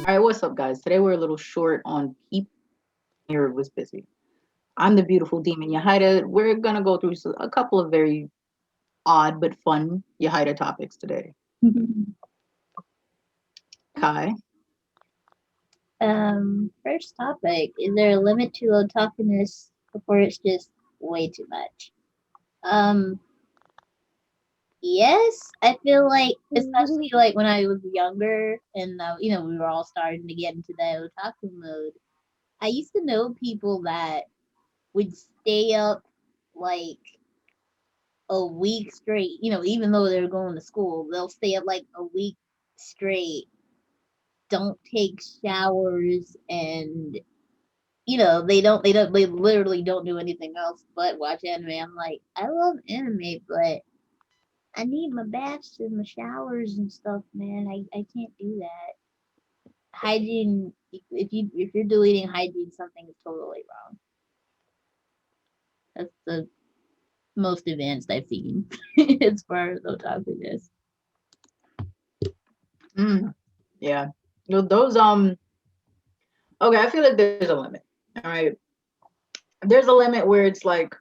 All right, what's up, guys? Today we're a little short on people. Nyera was busy. I'm the beautiful demon Yahida. We're gonna go through a couple of very odd but fun Yahida topics today. Kai, First topic, is there a limit to otakuness before it's just way too much? Um, yes, I feel like, especially like when I was younger and, we were all starting to get into that otaku mode. I used to know people that would stay up like a week straight, even though they're going to school, they'll stay up like a week straight, don't take showers, and they literally don't do anything else but watch anime. I'm like, I love anime, but I need my baths and my showers and stuff, man. I can't do that. Hygiene, if you're deleting hygiene, something is totally wrong. That's the most advanced I've seen as far as otakuness. mm, yeah, those Okay, I feel like there's a limit. All right, there's a limit where it's like,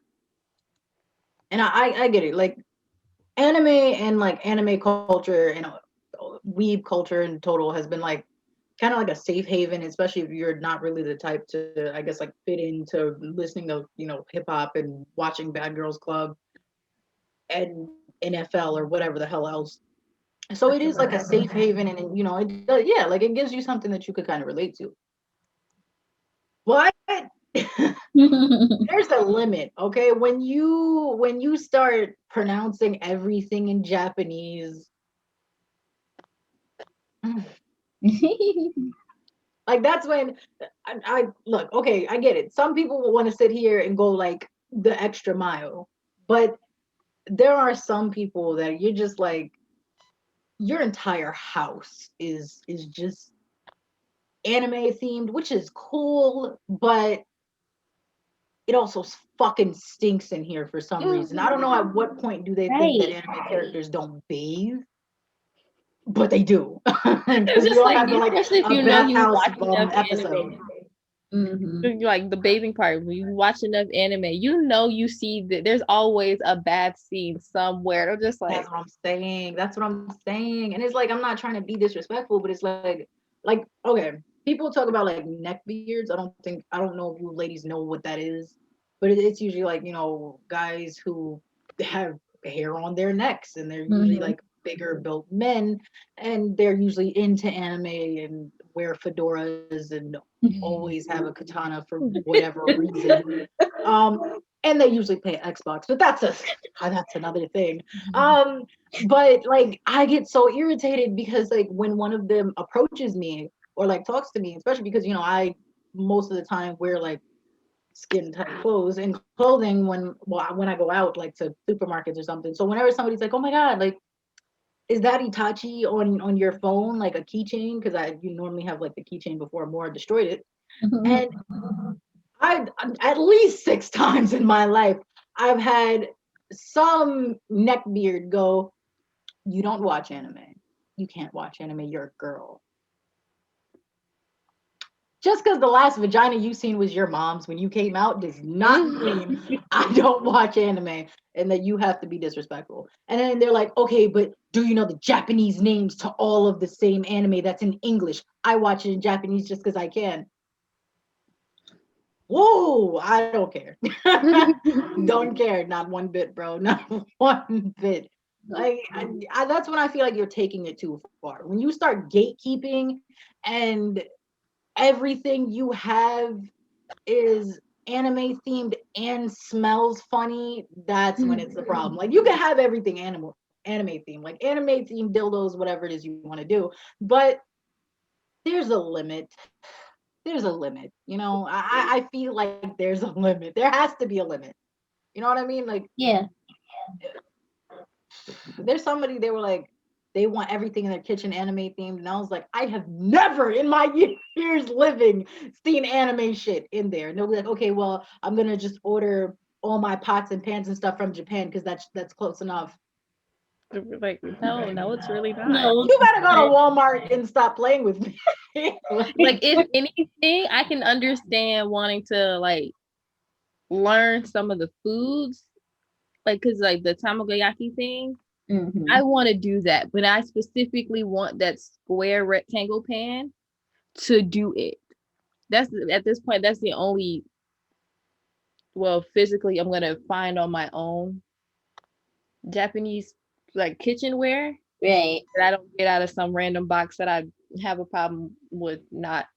and I get it, like anime and like anime culture and weeb culture in total has been like kind of like a safe haven, especially if you're not really the type to, I guess, like fit into listening to, hip hop and watching Bad Girls Club and NFL or whatever the hell else. So it is like a safe haven, and yeah, like it gives you something that you could kind of relate to. But there's a limit, okay? When you start pronouncing everything in Japanese, like that's when I look, okay, I get it. Some people will want to sit here and go like the extra mile, but there are some people that you're just like your entire house is just anime themed, which is cool, but it also fucking stinks in here for some reason. I don't know at what point do they think that Right. anime characters don't bathe, but they do. It's Because we just all like, have the like especially if a you know you bathhouse watch enough episode. anime, Hmm. like the bathing part. When you watch enough anime, you know you see that there's always a bath scene somewhere. They're just like, That's what I'm saying. That's what I'm saying. And it's like I'm not trying to be disrespectful, but it's like okay, people talk about like neck beards. I don't know if you ladies know what that is, but it's usually like, guys who have hair on their necks and they're usually Hmm. like bigger built men and they're usually into anime and wear fedoras and always have a katana for whatever reason. And they usually play Xbox, but that's another thing. Um, but like I get so irritated because like when one of them approaches me or like talks to me, especially because I most of the time wear like skin tight clothes and clothing when I go out like to supermarkets or something. So whenever somebody's like, "Oh my god, like is that Itachi on your phone like a keychain?" Because I you normally have like the keychain before Mora destroyed it, and I at least 6 times in my life I've had some neckbeard go, "You don't watch anime. You can't watch anime. You're a girl." Just because the last vagina you seen was your mom's when you came out does not mean I don't watch anime and that you have to be disrespectful. And then they're like, "Okay, but do you know the Japanese names to all of the same anime that's in English? I watch it in Japanese just because I can." Whoa, I don't care. Don't care, not one bit, bro. Not one bit. Like that's when I feel like you're taking it too far. When you start gatekeeping and everything you have is anime themed and smells funny, that's when it's the problem. Like you can have everything anime themed, like anime themed dildos, whatever it is you want to do, but there's a limit. There's a limit. I feel like there's a limit. There has to be a limit. You know what I mean? Like Yeah. there's somebody they were like they want everything in their kitchen anime themed, and I was like, I have never in my years living seen anime shit in there. And they'll be like, okay, well, I'm gonna just order all my pots and pans and stuff from Japan because that's close enough. Like, no, it's really not. No, You better go to Walmart and stop playing with me. Like, if anything, I can understand wanting to like learn some of the foods, like, cause like the tamagoyaki thing, I want to do that, but I specifically want that square rectangle pan to do it. That's at this point, that's the only, well, physically I'm gonna find on my own Japanese like kitchenware right. that I don't get out of some random box that I have a problem with not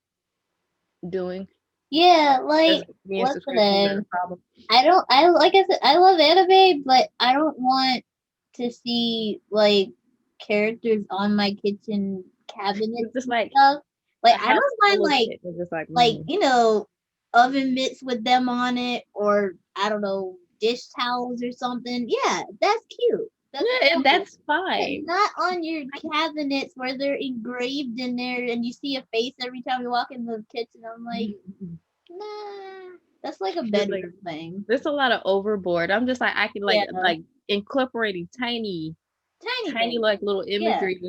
doing. Yeah, Because like me and subscriptions are the listen, problem. I like I said, I love anime, but I don't want to see like characters on my kitchen cabinets It's just and like stuff. Like a I house don't mind full of it. It's just like oven mitts with them on it, or I don't know, dish towels or something. Yeah, that's cute. That's yeah, adorable. that's But fine. not on your cabinets where they're engraved in there and you see a face every time you walk in the kitchen. I'm like, nah, that's like a It's like bedroom thing. there's a lot of overboard. I'm just like I can Yeah, like incorporating tiny tiny tiny thing. like little Yeah, imagery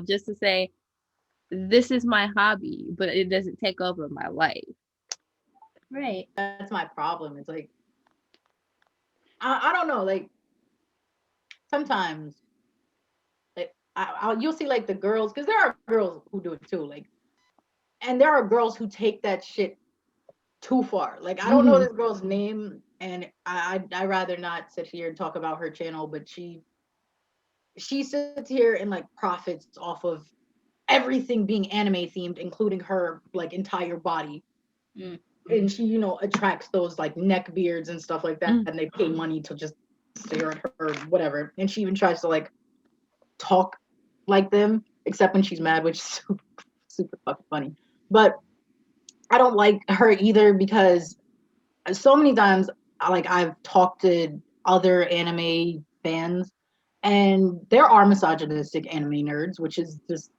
just to say this is my hobby, but it doesn't take over my life. right. That's my problem. It's like I don't know. Like sometimes, like you'll see like the girls, because there are girls who do it too. Like, and there are girls who take that shit too far. Like I don't know this girl's name, and I rather not sit here and talk about her channel, but she sits here and like profits off of everything being anime themed, including her like entire body. Mm. And she, attracts those like neck beards and stuff like that, Mm. and they pay money to just stare at her, whatever. And she even tries to like talk like them, except when she's mad, which is super, super fucking funny. But I don't like her either because so many times, I've talked to other anime fans, and there are misogynistic anime nerds, which is just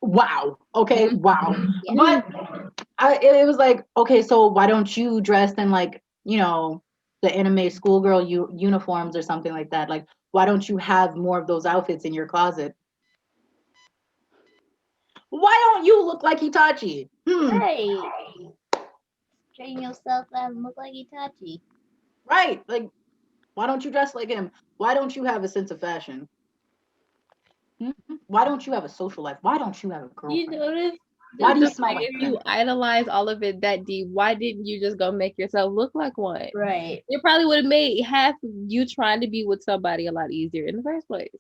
wow. Okay, wow. Yeah. But it was like, okay, so why don't you dress in like, the anime schoolgirl uniforms or something like that? Like, why don't you have more of those outfits in your closet? Why don't you look like Itachi? Right. Train yourself out and look like Itachi. Right. Like, why don't you dress like him? Why don't you have a sense of fashion? Why don't you have a social life? Why don't you have a You girlfriend? notice? Why do you Just smell like like if that? you idolize all of it that deep, why didn't you just go make yourself look like one? Right. It probably would have made half of you trying to be with somebody a lot easier in the first place.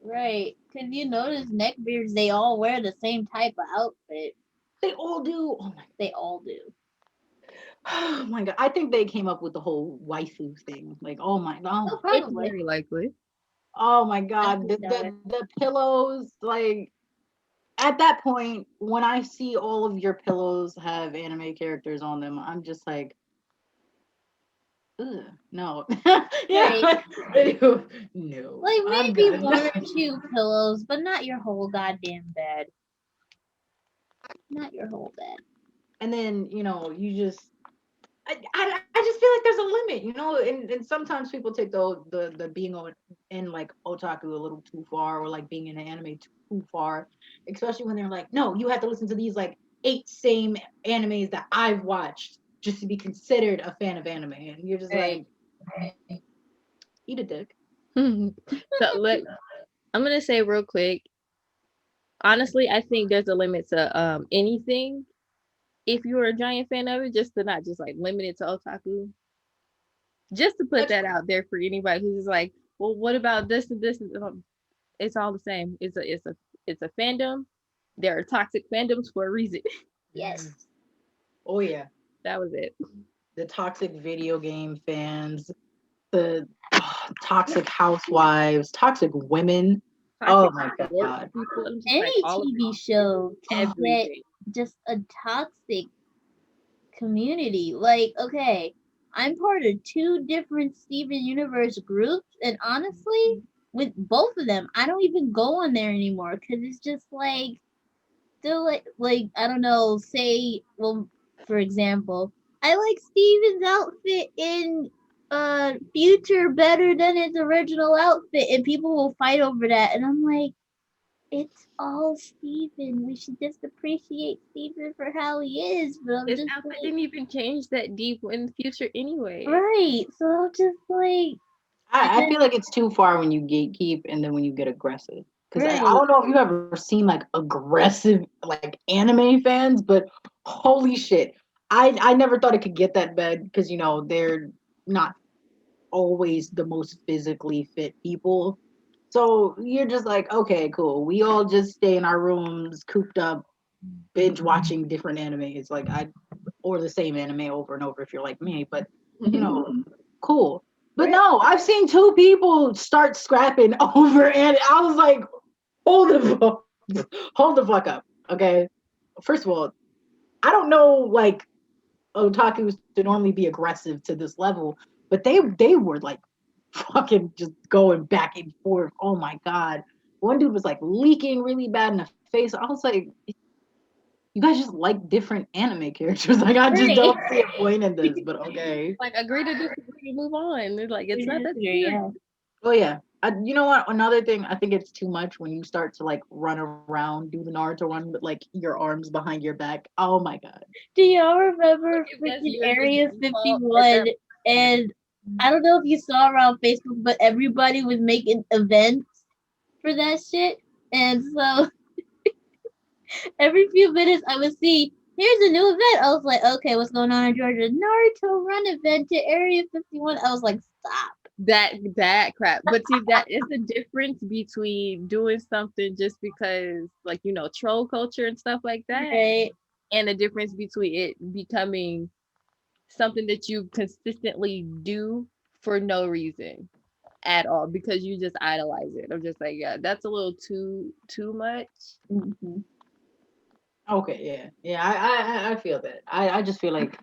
Right. Because you notice neckbeards, they all wear the same type of outfit. They all do. They all do. Oh my god. I think they came up with the whole waifu thing. Like, oh my god. Oh, It's probably. very likely. Oh my I god. think that. The pillows, like at that point, when I see all of your pillows have anime characters on them, I'm just like, ugh, no. Yeah. No. Like I'm maybe good. one or two pillows, but not your whole goddamn bed. Not your whole bed. And then, you just I just feel like there's a limit, and sometimes people take the being in like otaku a little too far, or like being in an anime too far, especially when they're like, no, you have to listen to these like 8 same animes that I've watched just to be considered a fan of anime, and you're just Right. like, eat a dick. So look, I'm gonna say real quick. Honestly, I think there's a limit to anything. If you're a giant fan of it, just to not just like limit it to otaku. Just to put That's that out there for anybody who's just like, well, what about this and this? It's all the same. It's a fandom. There are toxic fandoms for a reason. Yes. Oh yeah, That was it. the toxic video game fans, the toxic housewives, toxic women. Oh Toxic my work god. people. I'm just like Any all of TV show can get everything. just a toxic community. Like, okay, I'm part of 2 different Steven Universe groups, and honestly, with both of them, I don't even go on there anymore because it's just like, still like I don't know. Say, well, for example, I like Steven's outfit in future better than its original outfit, and people will fight over that. And I'm like, it's all Steven. We should just appreciate Steven for how he is. But I'm His just outfit like, didn't even change that deep in the future anyway. right. So I'm just like, I feel like it's too far when you gatekeep and then when you get aggressive. Because I right, don't know if you've ever seen like aggressive like anime fans, but holy shit. I never thought it could get that bad because they're not always the most physically fit people. So you're just like, okay, cool. We all just stay in our rooms, cooped up, binge watching different animes. Like or the same anime over and over if you're like me. But cool. But right. no, I've seen two people start scrapping over, and I was like, hold the hold the fuck up, okay? First of all, I don't know like otakus to normally be aggressive to this level, but they were like fucking just going back and forth. Oh my god. One dude was like leaking really bad in the face. I was like, you guys just like different anime characters. Like I just Right. don't see a point in this, but okay. Like agree to disagree, move on. It's like it's We not that disagree, serious. yeah. Oh yeah. You know what? Another thing, I think it's too much when you start to like run around, do the Naruto run with like your arms behind your back. Oh my god. Do y'all remember If that's freaking your Area default at 51? that point. And I don't know if you saw around Facebook, but everybody was making events for that shit. And so every few minutes I would see, here's a new event. I was like, okay, what's going on in Georgia? Naruto run event to Area 51. I was like, stop. That crap. But see, that is the difference between doing something just because, like, troll culture and stuff like that, Right? and the difference between it becoming something that you consistently do for no reason at all because you just idolize it. I'm just like, yeah, that's a little too much. Mm-hmm. Okay, yeah. I feel that. I just feel like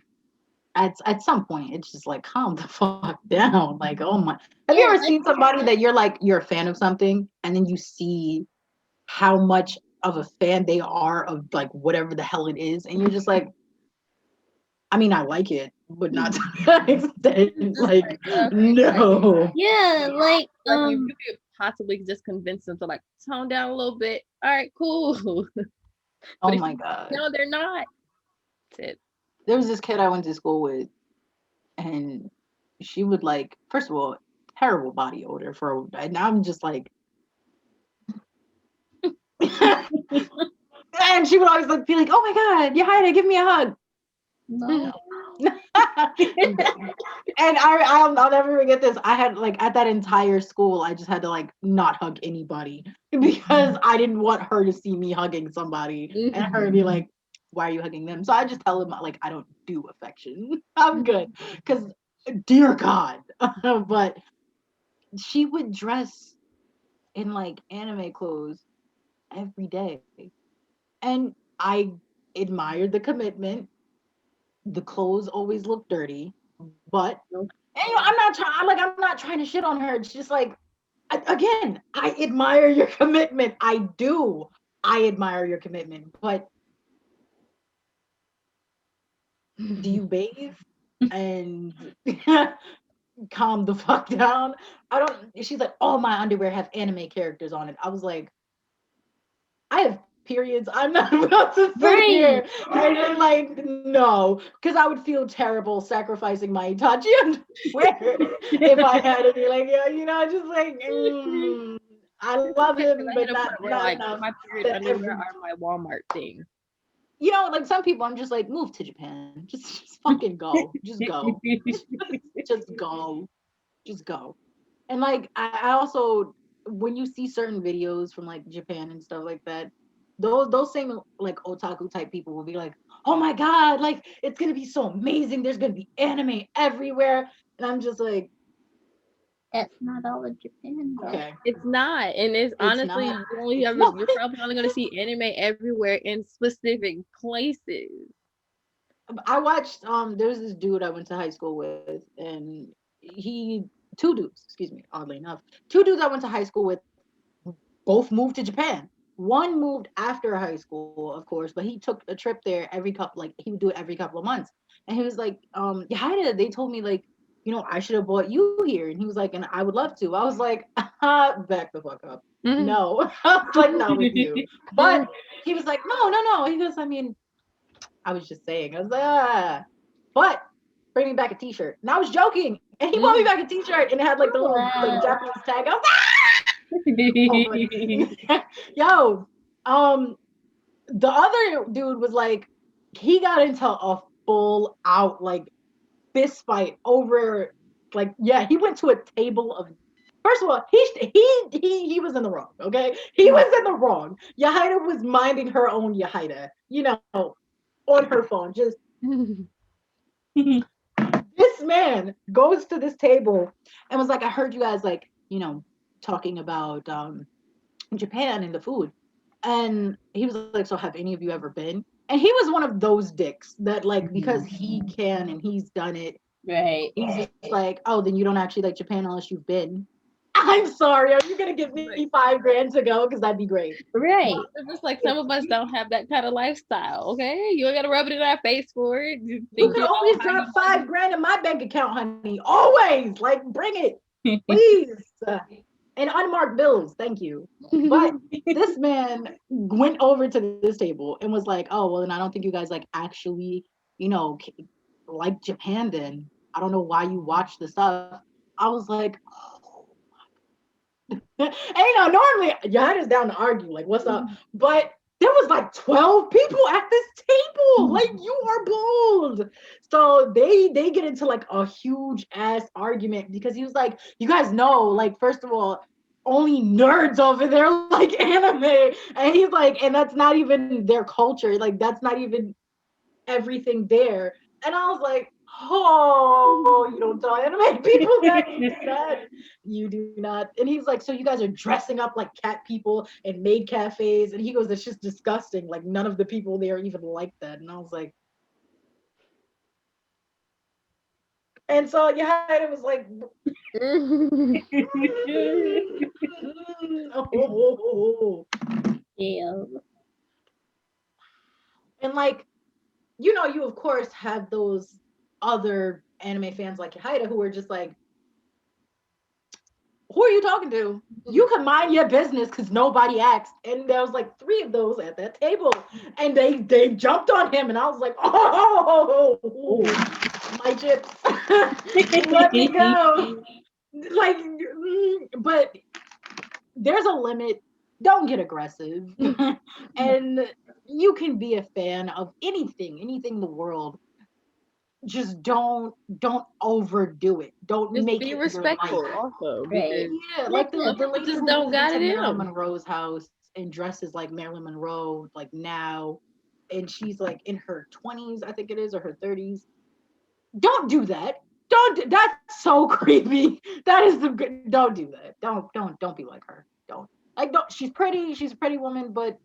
at some point it's just like calm the fuck down. Like, oh my. Have you Yeah, ever like, seen somebody that you're a fan of something and then you see how much of a fan they are of like whatever the hell it is, and you're just like, I mean, I like it, but not to that extent. Just Like, like, okay, like, no. yeah, like, like if you could possibly just convince them to like tone down a little bit, all right, cool. But Oh if my you god. no, they're not. That's it. There was this kid I went to school with, and she would like, first of all, terrible body odor for, and I'm just like, and she would always like be like, "Oh my god, Yahida, give me a hug." no. No. I'm done. And I'll never forget this. I had like at that entire school, I just had to like not hug anybody because I didn't want her to see me hugging somebody and her be like, "Why are you hugging them?" So I just tell them like I don't do affection. I'm good because dear God, but she would dress in like anime clothes every day, and I admired the commitment. The clothes always look dirty, but and, I'm not trying. I'm not trying to shit on her. It's just like, again, I admire your commitment. I do. I admire your commitment. But do you bathe and calm the fuck down? I don't. She's like, all my underwear have anime characters on it. I was like, I have periods. I'm not about to sit Right. here and then like no, because I would feel terrible sacrificing my Itachi underwear if I had to be like, yeah, just like I love Okay, him, because I but hit a point where not like enough my period that underwear every are my Walmart thing. like some people I'm just like move to Japan. Just fucking go. Just go. Just go. Just go. And like I also when you see certain videos from like Japan and stuff like that, those same like otaku type people will be like, oh my god, like it's gonna be so amazing. There's gonna be anime everywhere, and I'm just like, That's not all of Japan, though. okay, It's not, and it's it's honestly not. you only It's ever not. you're probably only gonna see anime everywhere in specific places. I watched there's this dude I went to high school with, and he two dudes, excuse me, oddly enough, two dudes I went to high school with both moved to Japan. One moved after high school, of course, but he took a trip there every couple, like he would do it every couple of months. And he was like, Yahida, they told me like I should have brought you here. And he was like, and I would love to. I was like, back the fuck up. No, I was like, not with you. But he was like, no. He goes, I mean, I was just saying. I was like, but bring me back a t-shirt. And I was joking. And he brought me back a t-shirt and it had like the little like Japanese tag. I was yo, the other dude was like, he got into a full out like fist fight over like, yeah, he went to a table of, first of all, he was in the wrong, okay? He was in the wrong. Yahida was minding her own Yahida, on her phone. Just this man goes to this table and was like, I heard you guys like, talking about Japan and the food. And he was like, so have any of you ever been? And he was one of those dicks that like, because he can and he's done it, right? He's just like, oh, then you don't actually like Japan unless you've been. I'm sorry, are you gonna give me $5,000 to go? Because that'd be great. Right. It's just like some of us don't have that kind of lifestyle, okay? You ain't gotta rub it in our face for it. You can always drop $5,000 in my bank account, honey. Always. Like, bring it. Please. And unmarked bills, thank you. But this man went over to this table and was like, oh, well, then I don't think you guys like actually, like Japan then. I don't know why you watch the stuff. I was like, oh. And normally Yahida's down to argue, like, what's up? But there was like 12 people at this table. Like, you are bold. So they get into like a huge ass argument because he was like, you guys know, like, first of all, only nerds over there like anime. And he's like, and that's not even their culture. Like, that's not even everything there. And I was like, oh, you don't tell anime people that you do not. And he's like, so you guys are dressing up like cat people and maid cafes. And he goes, it's just disgusting. Like, none of the people there even like that. And I was like, and so Yahida was like, Yeah. And like, you of course have those other anime fans like Yahida who are just like, who are you talking to? You can mind your business because nobody asked. And there was like 3 of those at that table. And they jumped on him and I was like, oh, my chips. Let me go. Like, but there's a limit. Don't get aggressive. And you can be a fan of anything in the world. Just don't overdo it. Don't just make be it respectful also. Right. Yeah, like the lady just who don't goes got into it in Marilyn them. Monroe's house and dresses like Marilyn Monroe, like now, and she's like in her 20s, I think it is, or her 30s. Don't do that. That's so creepy. That is don't do that. Don't be like her. Don't. Like, don't. She's pretty. She's a pretty woman, but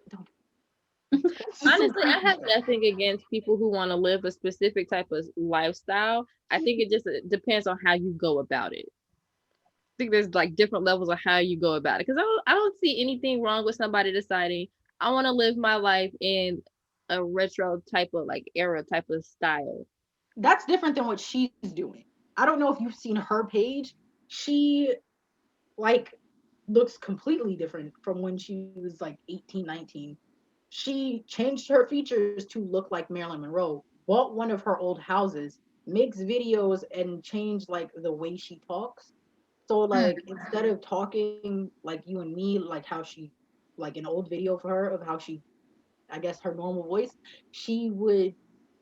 don't. Honestly, I have nothing against people who want to live a specific type of lifestyle. I think it just depends on how you go about it. I think there's like different levels of how you go about it. Because I don't see anything wrong with somebody deciding I want to live my life in a retro type of like era type of style. That's different than what she's doing. I don't know if you've seen her page. She like looks completely different from when she was like 18, 19. She changed her features to look like Marilyn Monroe, bought one of her old houses, makes videos and changed like the way she talks. So like instead of talking like you and me, like how she like an old video for her of how she, I guess her normal voice, she would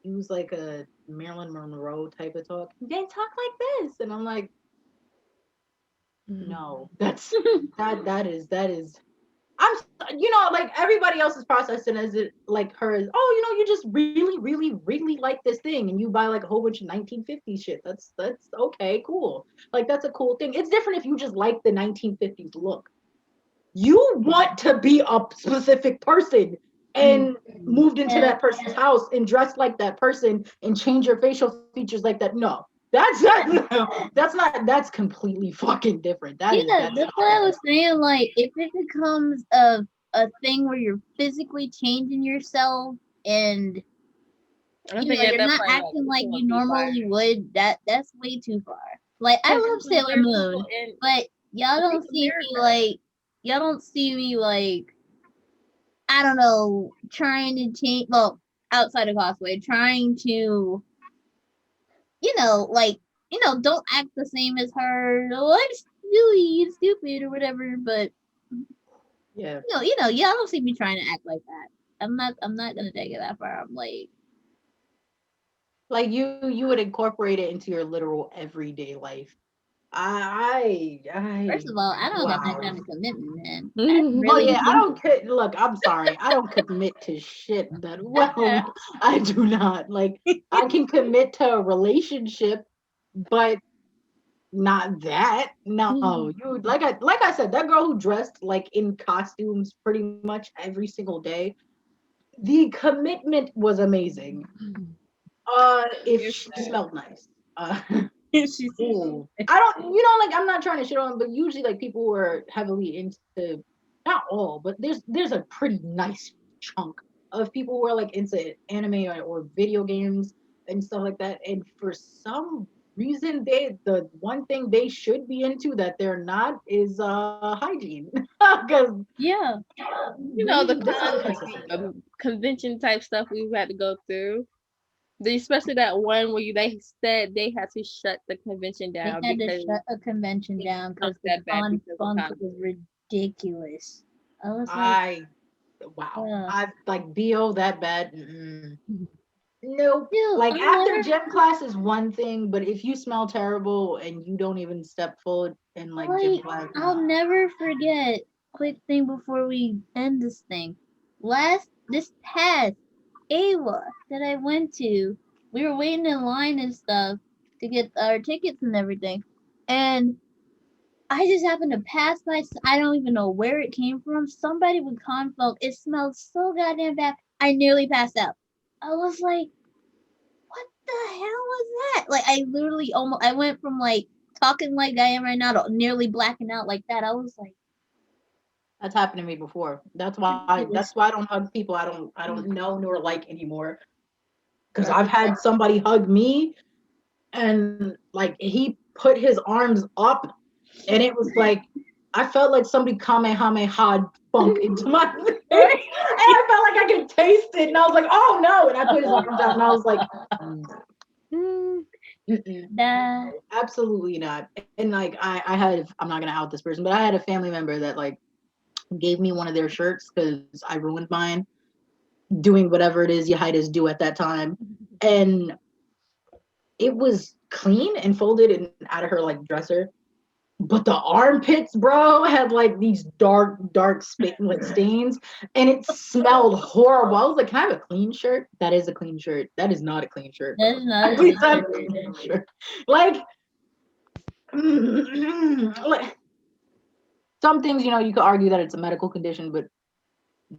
use like a Marilyn Monroe type of talk. Then talk like this. And I'm like, no, that's that is I'm like everybody else is processing as it like her is, oh, you just really, really, really like this thing and you buy like a whole bunch of 1950s shit. That's okay, cool. Like that's a cool thing. It's different if you just like the 1950s look. You want to be a specific person and moved into that person's house and dressed like that person and change your facial features like that. No. That's completely fucking different. That's what I was saying. Like, if it becomes a thing where you're physically changing yourself and I You think know, at you're that not point, acting like going you too far. normally would. That's way too far. Like I love Sailor Moon, but y'all don't see me like I don't know, trying to change. Well, outside of cosplay, trying to, don't act the same as her. Oh, I'm silly and stupid or whatever. But Yeah. y'all don't see me trying to act like that. I'm not gonna take it that far. I'm Like you would incorporate it into your literal everyday life. first of all, I don't got that wow. kind of commitment, man. I Mhm. Oh really yeah, I don't look, I'm sorry. I don't commit to shit that well. I do not. Like I can commit to a relationship, but not that. No. You like I said, that girl who dressed like in costumes pretty much every single day, the commitment was amazing. If she smelled nice. Ooh. I don't, like I'm not trying to shit on, but usually like people who are heavily into, not all, but there's a pretty nice chunk of people who are like into anime or video games and stuff like that. And for some reason, the one thing they should be into that they're not is hygiene. Because yeah. The convention type stuff we've had to go through. Especially that one where they said they had to shut the convention They down had to because shut a convention down because the that bad because of funk time. was ridiculous. I was wow, uh, I like bo that bad. Nope. dude, Like after gym class is one thing, but if you smell terrible and you don't even step forward in like gym class, I'll never forget. Quick thing before we end this thing. This past AWA that I went to, we were waiting in line and stuff to get our tickets and everything, and I just happened to pass by. I don't even know where it came from. Somebody with confolk. It smelled so goddamn bad. I nearly passed out. I was like, what the hell was that? Like, I literally almost. I went from like talking like I am right now to nearly blacking out like that. I was like, that's happened to me before. That's why I don't hug people I don't know nor like anymore. Because I've had somebody hug me and like he put his arms up and it was like I felt like somebody kamehameha funk into my face. And I felt like I could taste it and I was like, oh no. And I put his arms out and I was like, nah. absolutely not. And like I'm not gonna out this person, but I had a family member that like gave me one of their shirts because I ruined mine doing whatever it is Yahidas do at that time. And it was clean and folded and out of her like dresser. But the armpits, bro, had like these dark like stains, and it smelled horrible. I was like, "Can I have a clean shirt?" That is a clean shirt. That is not a clean shirt. That is not a Please clean have a clean shirt. Like, like some things, you could argue that it's a medical condition, but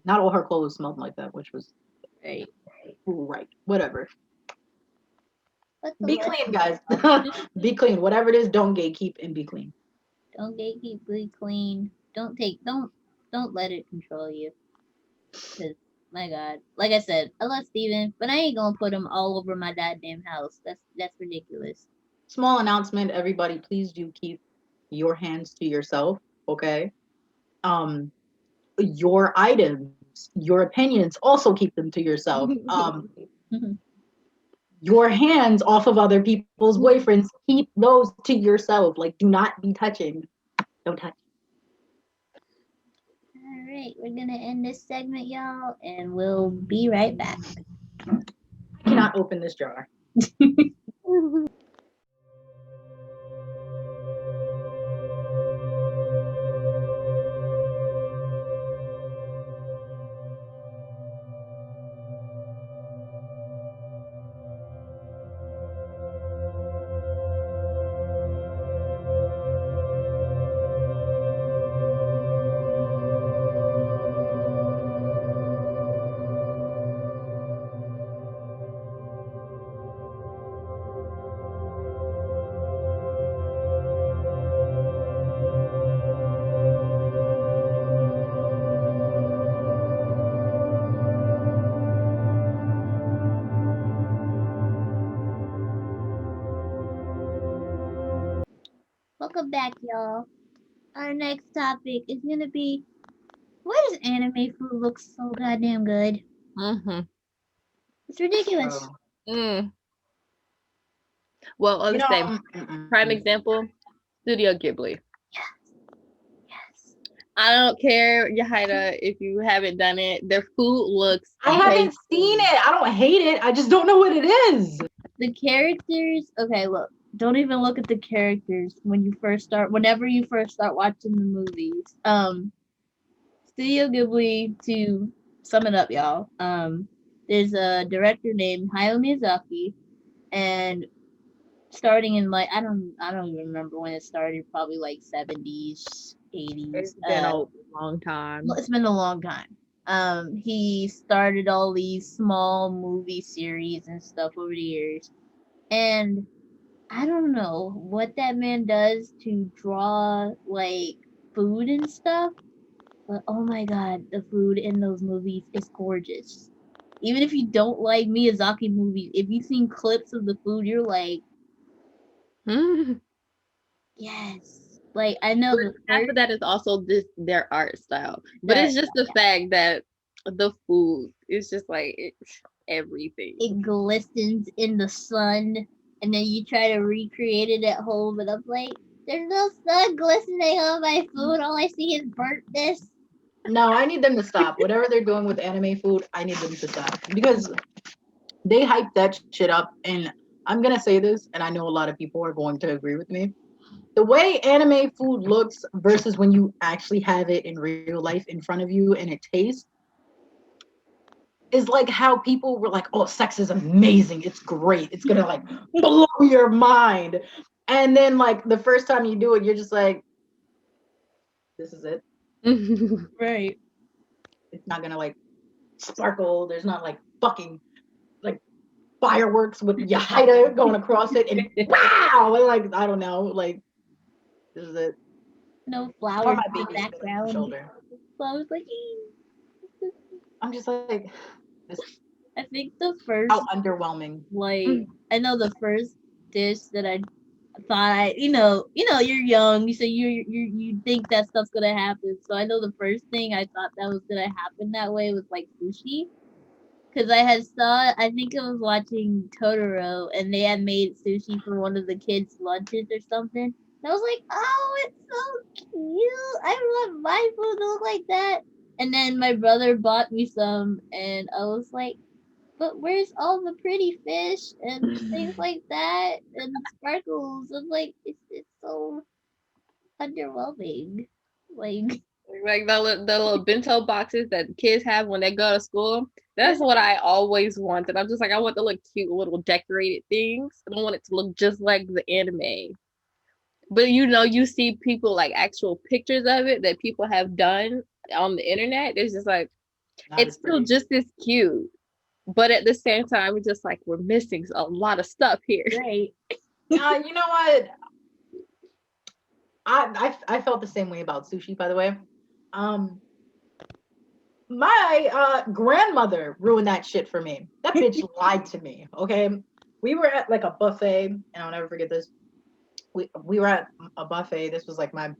not all her clothes smelled like that, which was right. Whatever. Be clean, guys. Be clean. Whatever it is, don't gatekeep and be clean. Don't gatekeep, be clean. Don't let it control you. Cause my God, like I said, I love Steven, but I ain't gonna put him all over my goddamn house. That's ridiculous. Small announcement, everybody, please do keep your hands to yourself, okay? Your items, your opinions, also keep them to yourself. Your hands off of other people's boyfriends, keep those to yourself. Like, do not be touching. Don't touch. All right, we're gonna end this segment, y'all, and we'll be right back. I cannot open this jar. welcome back, y'all. Our next topic is gonna be why does anime food look so goddamn good? Mm-hmm. It's ridiculous. Mm. Well, I'll You just say, know, prime example, Studio Ghibli. Yes. I don't care, Yahida, if you haven't done it. Their food looks I haven't seen it. I don't hate it. I just don't know what it is. The characters. Okay, look. Don't even look at the characters when you first start. Whenever you first start watching the movies. Studio Ghibli. To sum it up, y'all. There's a director named Hayao Miyazaki, and starting in like I don't even remember when it started. Probably like 70s, 80s. It's been a long time. It's been a long time. He started all these small movie series and stuff over the years, and I don't know what that man does to draw like food and stuff, but oh my god, the food in those movies is gorgeous. Even if you don't like Miyazaki movies, if you've seen clips of the food, you're like, yes. Like I know the Half first. of that is also this their art style, but That it's just the fact that the food is just like it's everything. it glistens in the sun, and then you try to recreate it at home, and I'm like, there's no sun glistening on my food. All I see is burntness. No, I need them to stop. Whatever they're doing with anime food, I need them to stop because they hype that shit up. And I'm gonna say this, and I know a lot of people are going to agree with me. The way anime food looks versus when you actually have it in real life in front of you and it tastes is like how people were like, "Oh, sex is amazing. It's great. It's gonna like blow your mind." And then like the first time you do it, you're just like, "This is it. Right. It's not gonna like sparkle. There's not like fucking like fireworks with Yahida going across it and wow, and, like I don't know, like this is it." No Or flowers my in the baby's on the background. shoulder. So I was like, I'm just like, this is I think the first, how underwhelming. like, I know the first dish that I thought you're young, so you think that stuff's gonna happen. So I know the first thing I thought that was gonna happen that way was like sushi, because I think I was watching Totoro, and they had made sushi for one of the kids' lunches or something. And I was like, oh, it's so cute. I want my food to look like that. And then my brother bought me some, and I was like, but where's all the pretty fish and things like that and sparkles? I'm like, it's so underwhelming. Like, Like the little bento boxes that kids have when they go to school. That's what I always wanted. I'm just like I want the little cute little decorated things. I don't want it to look just like the anime. But you see people like actual pictures of it that people have done on the internet. It's just like Not it's as still pretty. just as cute. But at the same time, it's just like we're missing a lot of stuff here. right. You know what? I felt the same way about sushi, by the way. Um, my grandmother ruined that shit for me. That bitch lied to me. Okay, we were at like a buffet, and I'll never forget this. We were at a buffet. This was like my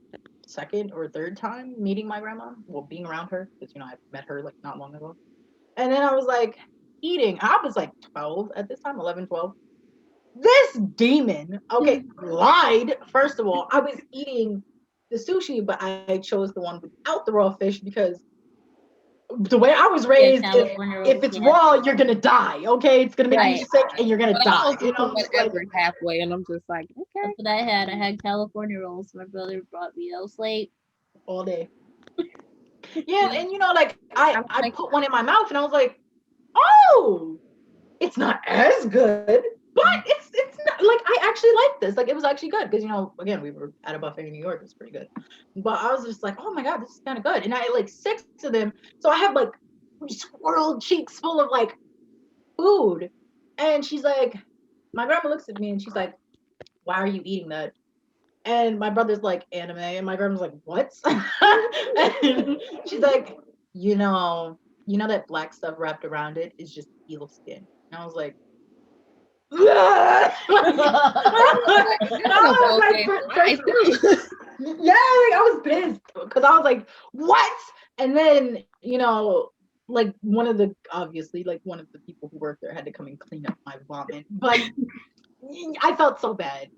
second or third time meeting my grandma. Well, being around her because I met her like not long ago. And then I was like eating. I was like 12 at this time, 11, 12. This demon, okay, lied. First of all, I was eating the sushi, but I chose the one without the raw fish because the way I was raised, if it's raw, you're gonna die. Okay, it's gonna make you sick and you're gonna die. You know, whatever halfway, and I'm just like, okay. That's what I had. I had California rolls. My brother brought me. I was like, all day. Yeah, and like I put one in my mouth and I was like, oh, it's not as good, but it's not like I actually like this. Like it was actually good because again we were at a buffet in New York. It's pretty good, but I was just like, oh my god, this is kind of good. And I ate like 6 of them, so I have like swirled cheeks full of like food. And she's like, my grandma looks at me and she's like, why are you eating that? And my brother's like, anime. And my grandma's like, what? And she's like, you know that black stuff wrapped around it is just eel skin. And I was like, Yeah, like I was pissed because I was like, what? And then, like one of the obviously like one of the people who worked there had to come and clean up my vomit. But I felt so bad.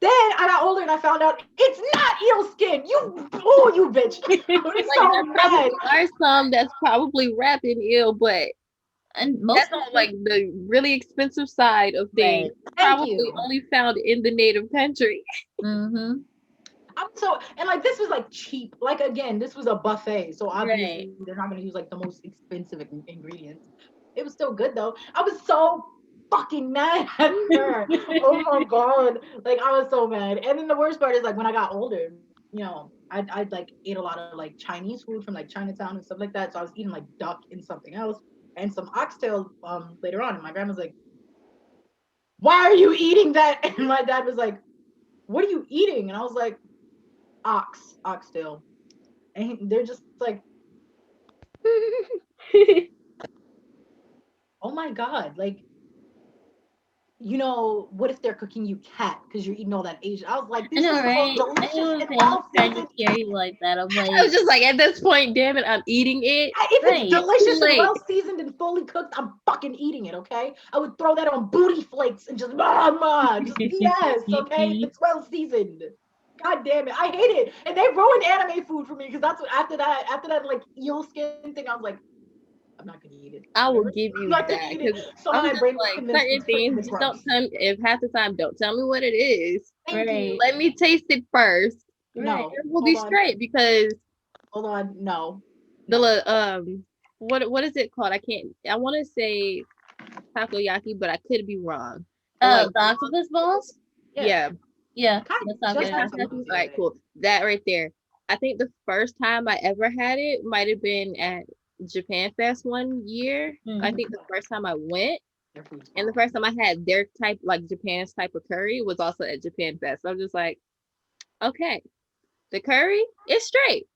Then I got older and I found out it's not eel skin. You bitch. It's so bad. There are some that's probably wrapped in eel, but and most that's on like the really expensive side of things. Right. Probably only found in the native country. Mm-hmm. And like this was like cheap. Like again, this was a buffet, so obviously they're not gonna use like the most expensive ingredients. It was still good though. I was so fucking mad at her. Oh my god, like I was so mad. And then the worst part is like when I got older, I'd like ate a lot of like Chinese food from like Chinatown and stuff like that. So I was eating like duck and something else and some oxtail later on. And my grandma's like, "Why are you eating that?" And my dad was like, "What are you eating?" And I was like, oxtail. And they're just like, oh my god, like, what if they're cooking you cat because you're eating all that Asian? I was like, this is right? the most delicious and trying to scare you like that. I'm like, I was just like, at this point, damn it, I'm eating it. If it's delicious and well seasoned and fully cooked, I'm fucking eating it. Okay, I would throw that on booty flakes and just just yes. Okay, it's well seasoned. God damn it, I hate it, and they ruined anime food for me because that's what after that like eel skin thing, I was like, I'm not gonna eat it. I will give you that. So my brain like certain things. Just don't tell me. If half the time, don't tell me what it is. Right. Let me taste it first. No, it will be straight because. Hold on, no. The what is it called? I want to say takoyaki, but I could be wrong. Oh, the octopus balls. Yeah. All right, cool. That right there. I think the first time I ever had it might have been at Japan Fest one year. Mm-hmm. I think the first time I went, and the first time I had their type, like Japan's type of curry, was also at Japan Fest. So I'm just like, okay, the curry is straight.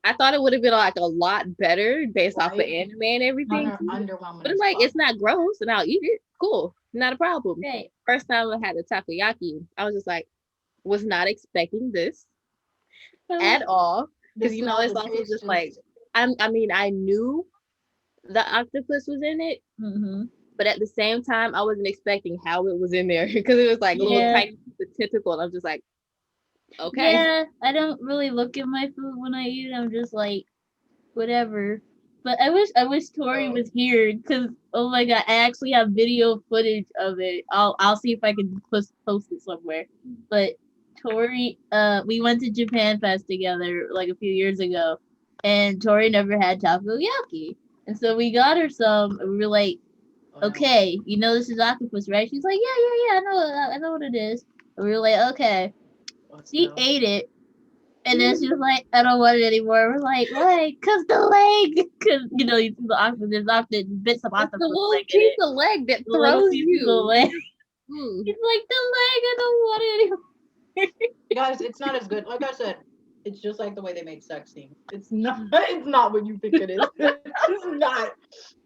I thought it would have been like a lot better based off the anime and everything. But it's like, it's not gross and I'll eat it. Cool. Not a problem. Right. First time I had the takoyaki, I was just like, was not expecting this at all. Because, it's also just like, I knew the octopus was in it. Mm-hmm. But at the same time, I wasn't expecting how it was in there. Because it was like a little tiny tentacle. And I was just like, okay. Yeah, I don't really look at my food when I eat it. I'm just like, whatever. But I wish Torie was here because oh my god, I actually have video footage of it. I'll see if I can post it somewhere. But Torie, we went to Japan Fest together like a few years ago, and Torie never had takoyaki, and so we got her some. And we were like, okay, this is octopus, right? She's like, yeah, I know what it is. And we were like, okay. She ate it, and then she was like, I don't want it anymore. We're like, why? Because the leg. Because, you see the octopus. There's often bits of octopus. The little piece of leg that throws you. The leg. It's like, the leg, I don't want it anymore. Guys, it's not as good. Like I said, it's just like the way they made sex scenes. It's not what you think it is. It's not.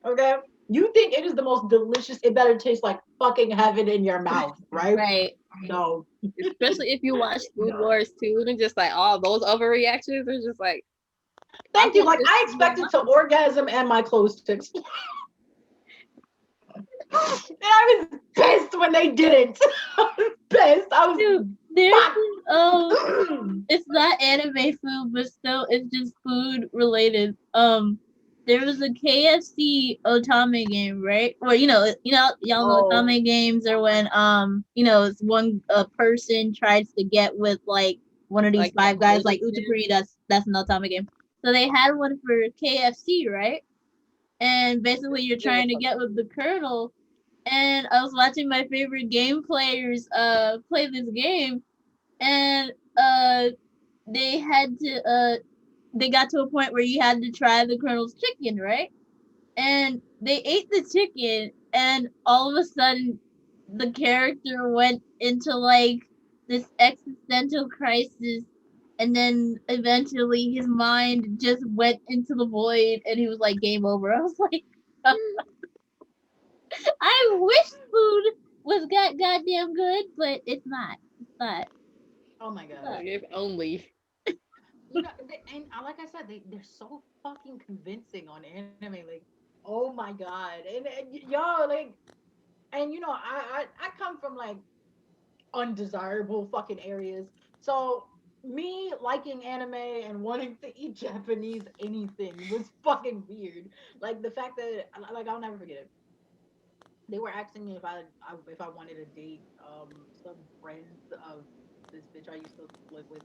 Okay? You think it is the most delicious, it better taste like fucking heaven in your mouth, right? Right. No. Especially if you watch Food Wars too, and just like all those overreactions are just like. Thank you. Like I expected to orgasm and my clothes to explode. And I was pissed when they didn't. I was pissed. I was. Dude, it's not anime food, but still, it's just food related. There was a KFC otame game, right? Where y'all know otame games are when it's one person tries to get with like one of these five guys, like Utapuri. That's an otame game. So they had one for KFC, right? And basically, you're trying to get with the Colonel. And I was watching my favorite game players play this game, and they had to they got to a point where you had to try the Colonel's chicken, right? And they ate the chicken, and all of a sudden, the character went into like this existential crisis, and then eventually his mind just went into the void, and he was like, game over. I was like, I wish food was goddamn good, but it's not. It's not. Oh my god. Look. If only. And like I said, they're so fucking convincing on anime. Like, oh my god, and yo, like, and I come from like undesirable fucking areas. So me liking anime and wanting to eat Japanese anything was fucking weird. Like the fact that like I'll never forget it. They were asking me if I wanted to date some friends of this bitch I used to live with,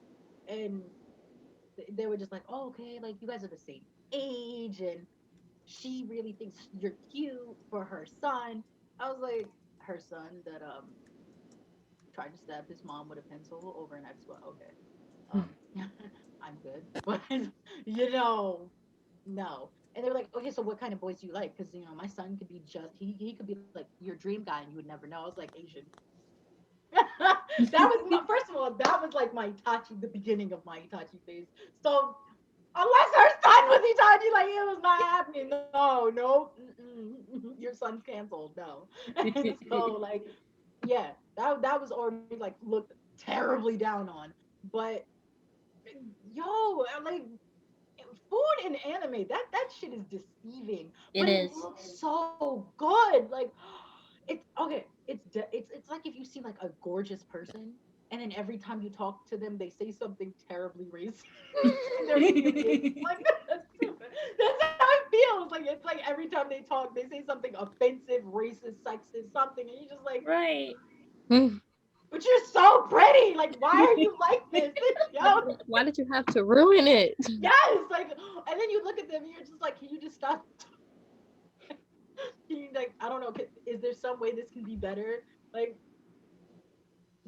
and they were just like, oh, okay, like you guys are the same age, and she really thinks you're cute for her son. I was like, her son that tried to stab his mom with a pencil over an Xbox. Okay, um, I'm good, but no. And they were like, okay, so what kind of boys do you like? Because my son could be he could be like your dream guy, and you would never know. I was like, Asian. That was first of all, that was like my Itachi, the beginning of my Itachi phase. So unless her son was Itachi, like it was not happening. No, no, your son's canceled. No, and so like, yeah, that was already like looked terribly down on. But yo, like food in anime, that shit is deceiving, It but it is. looks so good. Like it's okay. It's like if you see like a gorgeous person, and then every time you talk to them, they say something terribly racist. They're like that's stupid. That's how it feels. Like it's like every time they talk, they say something offensive, racist, sexist, something, and you're just like, Right. but you're so pretty. Like, why are you like this? Yo, Why did you have to ruin it? yes. Like, and then you look at them, and you're just like, can you just stop? Can you like, I don't know. Is there some way this can be better? Like,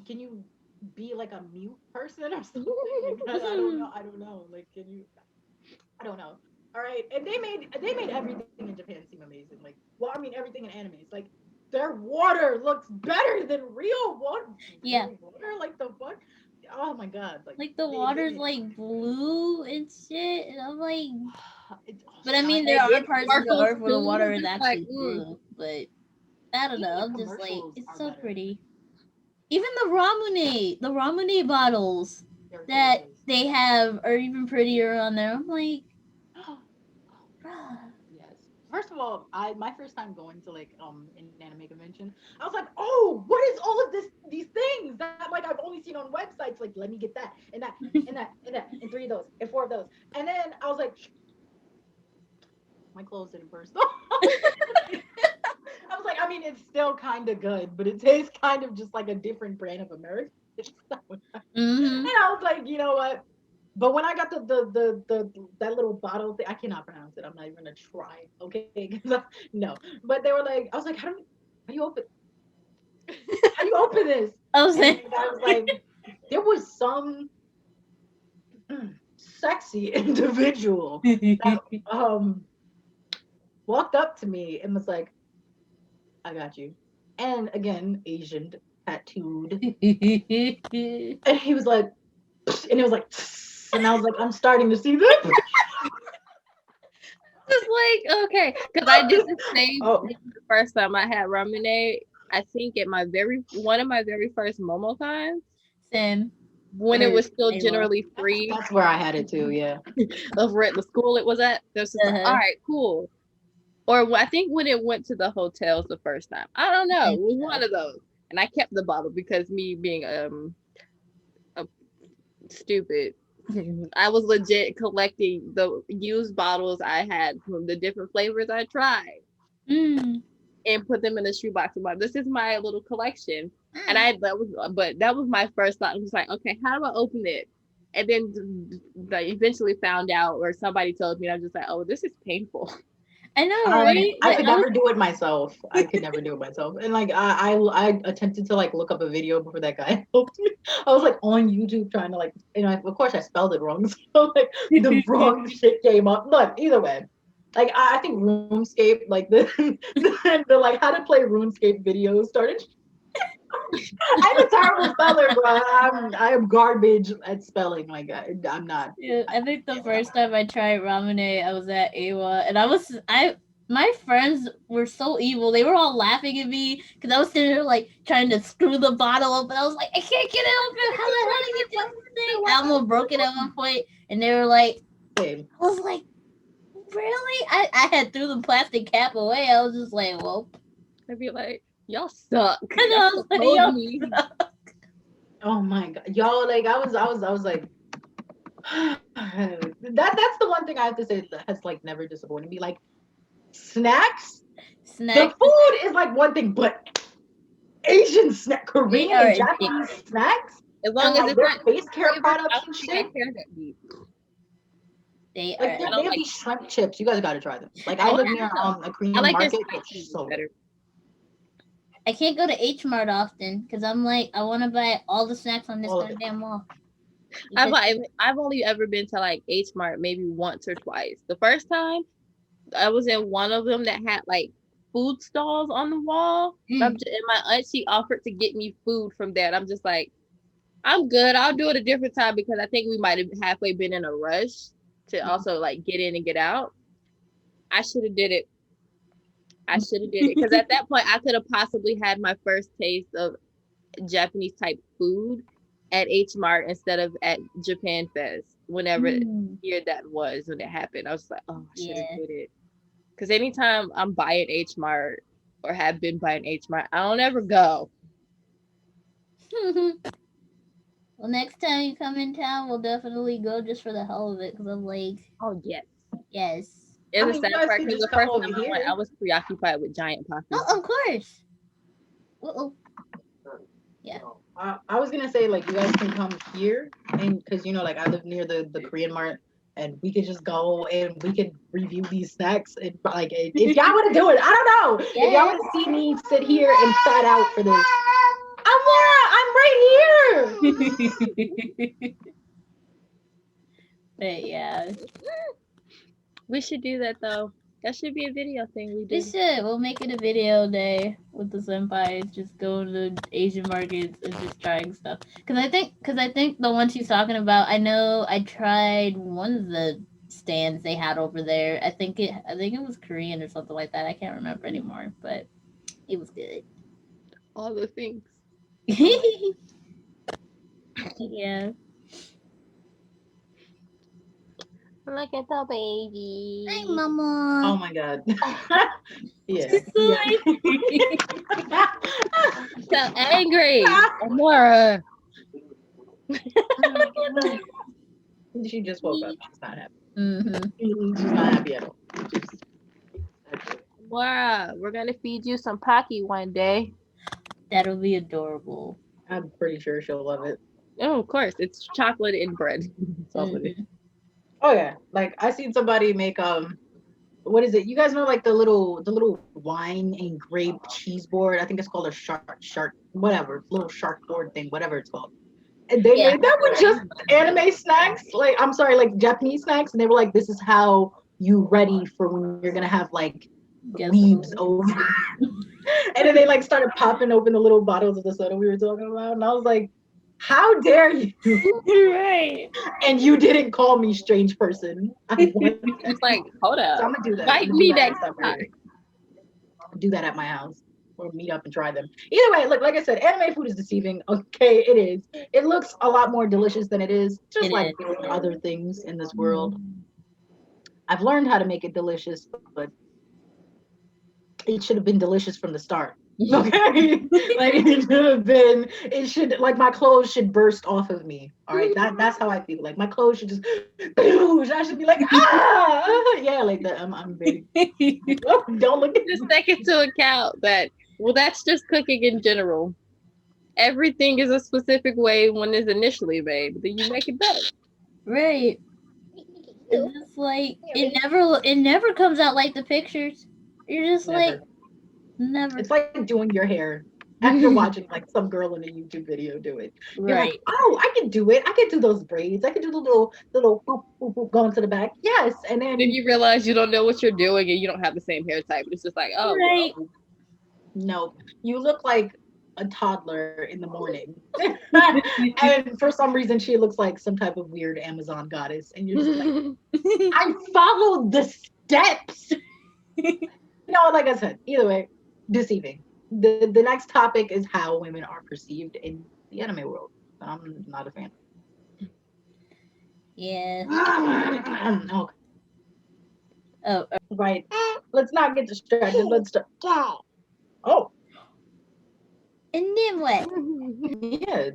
can you be like a mute person or something? Like, I don't know. I don't know. Like, can you? I don't know. All right, and they made everything in Japan seem amazing. Like, well, I mean, everything in anime. It's like their water looks better than real water. Yeah. Real water, like the fuck. Oh my god! Like the water's like blue and shit, and I'm like, but I mean, there there are parts of the sparkles earth where the too, water is just actually like, blue, but I don't know. Even I'm just like, commercials it's are so better. pretty. Even the Ramune bottles They're that gorgeous. they have are even prettier on there. I'm like, bruh. Yes. First of all, my first time going to like an anime convention, I was like, oh, what is all of these things that like I've only seen on websites? Like, let me get that and that and that and that and three of those and four of those. And then I was like, my clothes didn't burst. I was like, I mean, it's still kind of good, but it tastes kind of just like a different brand of American. And I was like, you know what? But when I got the that little bottle thing, I cannot pronounce it. I'm not even gonna try. Okay, no. But they were like, I was like, how do you open? How do you open this? I was And like, I was like, there was some sexy individual that walked up to me and was like, I got you. And again, Asian, tattooed. And he was like, and it was like, and I was like, I'm starting to see this. Just like, okay, because I did the same Oh. thing the first time I had ramen. I think at one of my very first Momocons, Same. when it was still Ava. generally free That's where I had it too, yeah. over at the school it was at. There's just like, all right, cool. Or I think when it went to the hotels the first time, I don't know, it was one of those, and I kept the bottle because me being a stupid. I was legit collecting the used bottles I had from the different flavors I tried and put them in a shoebox. This is my little collection, and that was my first thought. I was like, okay, how do I open it? And then I eventually found out, or somebody told me, and I was just like, oh, this is painful. I know, right? I could never do it myself. I could never do it myself. And like I attempted to like look up a video before that guy helped me. I was like on YouTube trying to like, of course I spelled it wrong. So like the wrong shit came up. Look, either way. Like I think RuneScape, like the like how to play RuneScape videos started. I'm a terrible speller, bro. I am garbage at spelling. Like I'm not. Yeah, I think the first time I tried ramen, I was at Awa, and my friends were so evil. They were all laughing at me because I was sitting there like trying to screw the bottle open. I was like, I can't get it open. How the hell did you do this thing? I almost broke it at one point, and they were like, I was like, really? I had threw the plastic cap away. I was just like, well, I'd be like, y'all suck. and I was like, yo, me. Oh my god, y'all! Like I was like, that's the one thing I have to say that has like never disappointed me. Like snacks. The food is like one thing, but Asian snack, Korean and Japanese snacks, as long as it's not face care products and shit. They like they have these shrimp chips. You guys got to try them. Like I live near a Korean market. It's so better. I can't go to H Mart often because I'm like, I want to buy all the snacks on this goddamn wall. I've only ever been to like H Mart maybe once or twice. The first time I was in one of them that had like food stalls on the wall. And my aunt, she offered to get me food from there. And I'm just like, I'm good. I'll do it a different time because I think we might have halfway been in a rush to also like get in and get out. I should have did it. Because at that point I could have possibly had my first taste of Japanese type food at H Mart instead of at Japan Fest. Whenever year that was when it happened, I was like, oh, I should have did it. Because anytime I'm buying H Mart or have been buying H Mart, I don't ever go. Well, next time you come in town, we'll definitely go just for the hell of it. Because I'm like, oh yes. It's a sad part because the first time I went, I was preoccupied with giant pockets. Oh, of course. Uh-oh. Yeah. I was gonna say like you guys can come here, and because you know like I live near the Korean mart, and we could just go and we could review these snacks. And like if y'all want to do it, I don't know. If y'all want to see me sit here and fat out for this, I'm right here. But yeah. We should do that though. That should be a video thing we do. We should. We'll make it a video day with the senpais. Just go to the Asian markets and just trying stuff. Cause I think the one she's talking about. I know I tried one of the stands they had over there. I think it was Korean or something like that. I can't remember anymore, but it was good. All the things. Yeah. Look at the baby. Hi, Mama. Oh my god. Yeah. So angry. Amora. She just woke up. She's not happy. Mm-hmm. She's not happy at all. Wow, we're gonna feed you some Pocky one day. That'll be adorable. I'm pretty sure she'll love it. Oh, of course. It's chocolate and bread. That's all it is. Oh yeah, like I seen somebody make what is it? You guys know like the little wine and grape cheese board? I think it's called a shark, whatever, little shark board thing, whatever it's called. And they made that with just anime snacks, like I'm sorry, like Japanese snacks, and they were like, this is how you ready for when you're gonna have like weebs over. And then they like started popping open the little bottles of the soda we were talking about, and I was like, how dare you? Right. And you didn't call me strange person. It's like, hold up. So I'm gonna do that. Invite me next time. Do that at my house. Or meet up and try them. Either way, look, like I said, anime food is deceiving. Okay, it is. It looks a lot more delicious than it is. Just like other things in this world. I've learned how to make it delicious, but it should have been delicious from the start. Okay, like it should like my clothes should burst off of me. All right, that's how I feel. Like my clothes should just I should be like yeah, like that. I'm ready. Don't look at just take into account that that's just cooking in general. Everything is a specific way when it's initially made, but then you make it better. Right. It's just like it never comes out like the pictures. You're just like never. It's like doing your hair after watching like some girl in a YouTube video do it. You're right. Like, oh, I can do it. I can do those braids. I can do the little boop, boop, boop, going to the back. Yes. And then you realize you don't know what you're doing and you don't have the same hair type. It's just like, oh, right. Well. No, you look like a toddler in the morning. And for some reason she looks like some type of weird Amazon goddess. And you're just like, I followed the steps. like I said, either way, deceiving. The next topic is how women are perceived in the anime world. I'm not a fan. Yeah. Okay. Oh, Right. Let's not get distracted. Let's start. Oh, and then what? yeah.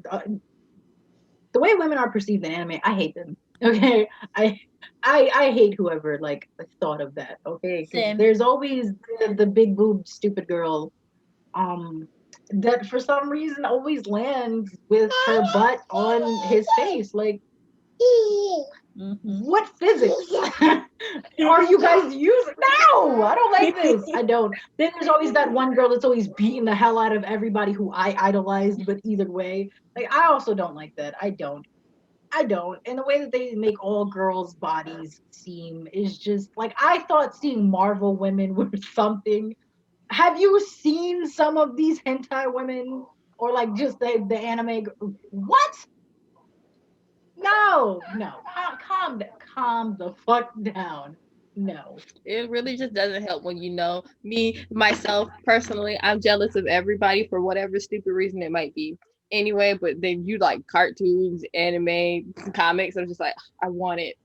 The way women are perceived in anime, I hate them. Okay, I hate whoever like thought of that. Okay, because Same. there's always the big boob stupid girl, um, that for some reason always lands with her butt on his face. Like, what physics are you guys using? No, I don't like this. I don't. Then there's always that one girl that's always beating the hell out of everybody who I idolized. But either way, like I also don't like that. I don't. And the way that they make all girls' bodies seem is just like I thought seeing Marvel women were something. Have you seen some of these hentai women or like just the anime? What? No, calm the fuck down. No. It really just doesn't help when you know me, myself, personally, I'm jealous of everybody for whatever stupid reason it might be. Anyway, but then you like cartoons, anime, comics. I'm just like, I want it.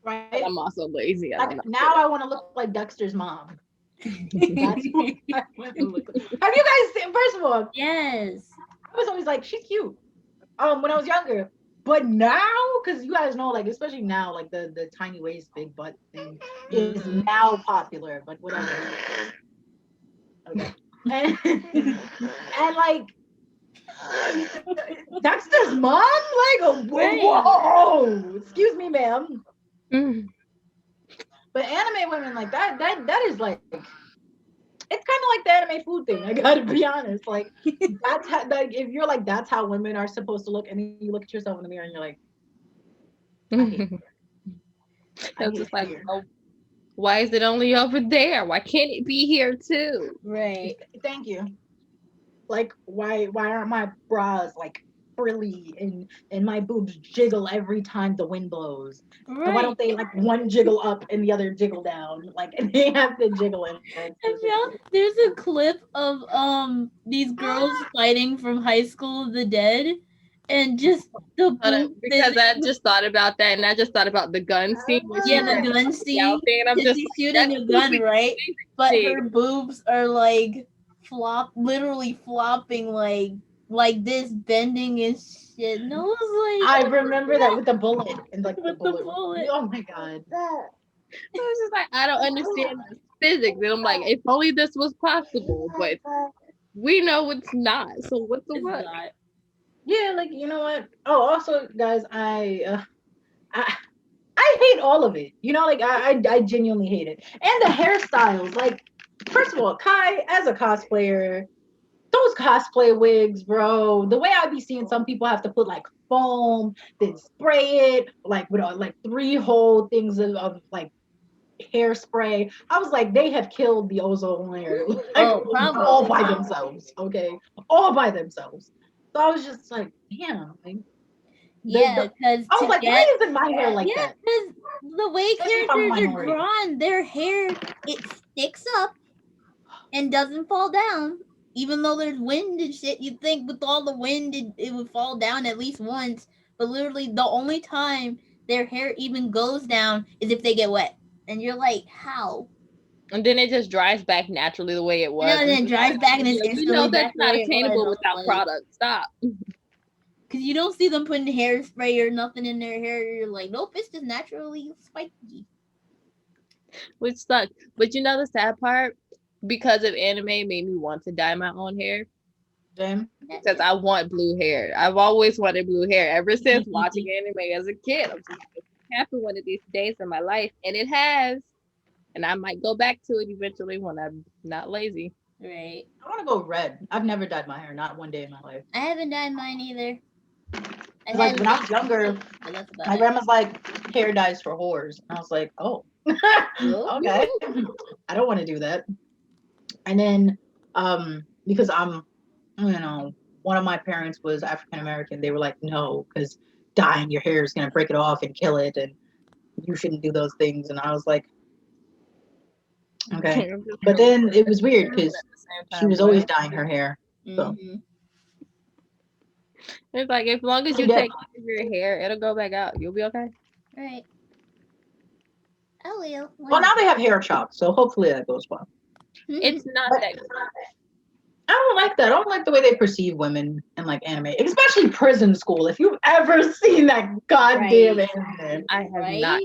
Right? But I'm also lazy. Like, now I want to look like Dexter's mom. That's what I want to look like. Have you guys seen, first of all, Yes. I was always like, she's cute. When I was younger. But now, because you guys know, like, especially now, like the tiny waist, big butt thing is now popular, but whatever. Okay. And like Dexter's mom? Like, whoa, excuse me, ma'am. But anime women like that is like, it's kind of like the anime food thing. I gotta be honest. Like that's how, like if you're like that's how women are supposed to look, and then you look at yourself in the mirror and you're like, I'm just like, oh, why is it only over there? Why can't it be here too? Right. Thank you. Like why aren't my bras like frilly and my boobs jiggle every time the wind blows? Right. And why don't they like one jiggle up and the other jiggle down? Like and they have to jiggle in. There's a clip of these girls fighting from High School of the Dead, and just the because I just thought about that, and I just thought about the gun scene. Yeah, the gun scene. I'm just shooting a gun, right? But her boobs are like literally flopping like this, bending and shit. No, it was like I remember that with the bullet and like with the bullet. Oh my god. I was just like, I don't understand physics, and I'm like, if only this was possible, but we know it's not. So what's the what? Yeah, like you know what? Oh, also, guys, I hate all of it. You know, like I genuinely hate it, and the hairstyles. Like, first of all, Kai as a cosplayer, those cosplay wigs, bro. The way I be seeing some people have to put like foam, then spray it, like with like 3 whole things of like hairspray. I was like, they have killed the ozone layer like, all by themselves. Okay, all by themselves. So I was just like, damn. Like, because I was like, why isn't my hair like that? Because the way characters are drawn, their hair it sticks up and doesn't fall down. Even though there's wind and shit, you'd think with all the wind it would fall down at least once. But literally, the only time their hair even goes down is if they get wet. And you're like, how? And then it just dries back naturally the way it was. And then it dries back and it's instantly that's not attainable without product. Stop. Because you don't see them putting hairspray or nothing in their hair. You're like, nope, it's just naturally spiky. Which sucks. But you know the sad part? Because of anime made me want to dye my own hair. Because I want blue hair. I've always wanted blue hair ever since watching anime as a kid. I'm just like, it happen one of these days in my life, and it has. And I might go back to it eventually when I'm not lazy. Right. I want to go red. I've never dyed my hair, not one day in my life. I haven't dyed mine either. Like when I was younger, my grandma's like, hair dyes for whores. And I was like, oh, okay. I don't want to do that. And then, because I'm, you know, one of my parents was African American, they were like, no, because dyeing your hair is going to break it off and kill it. And you shouldn't do those things. And I was like, Okay. But then it was weird because she was always dyeing her hair. So it's like as long as you take care of your hair, it'll go back out. You'll be okay. Right. I will. Well, now they have hair chops, so hopefully that goes well. It's not that good. I don't like that. I don't like the way they perceive women in like anime, especially prison school. If you've ever seen that goddamn anime, I have not.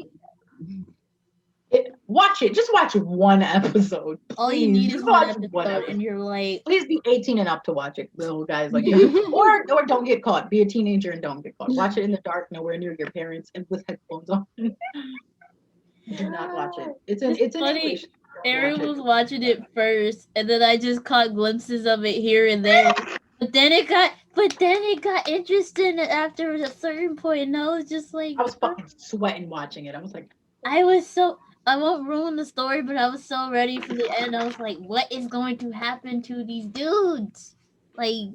Watch it. Just watch one episode. Please. All you need is one episode, and you're like, please be 18 and up to watch it, little guys like or don't get caught. Be a teenager and don't get caught. Watch it in the dark, nowhere near your parents, and with headphones on. Do not watch it. It's in English. Aaron was watching it first, and then I just caught glimpses of it here and there. But then it got interesting after a certain point, and I was just like, I was fucking sweating watching it. I was like, I won't ruin the story, but I was so ready for the end. I was like, what is going to happen to these dudes? Like,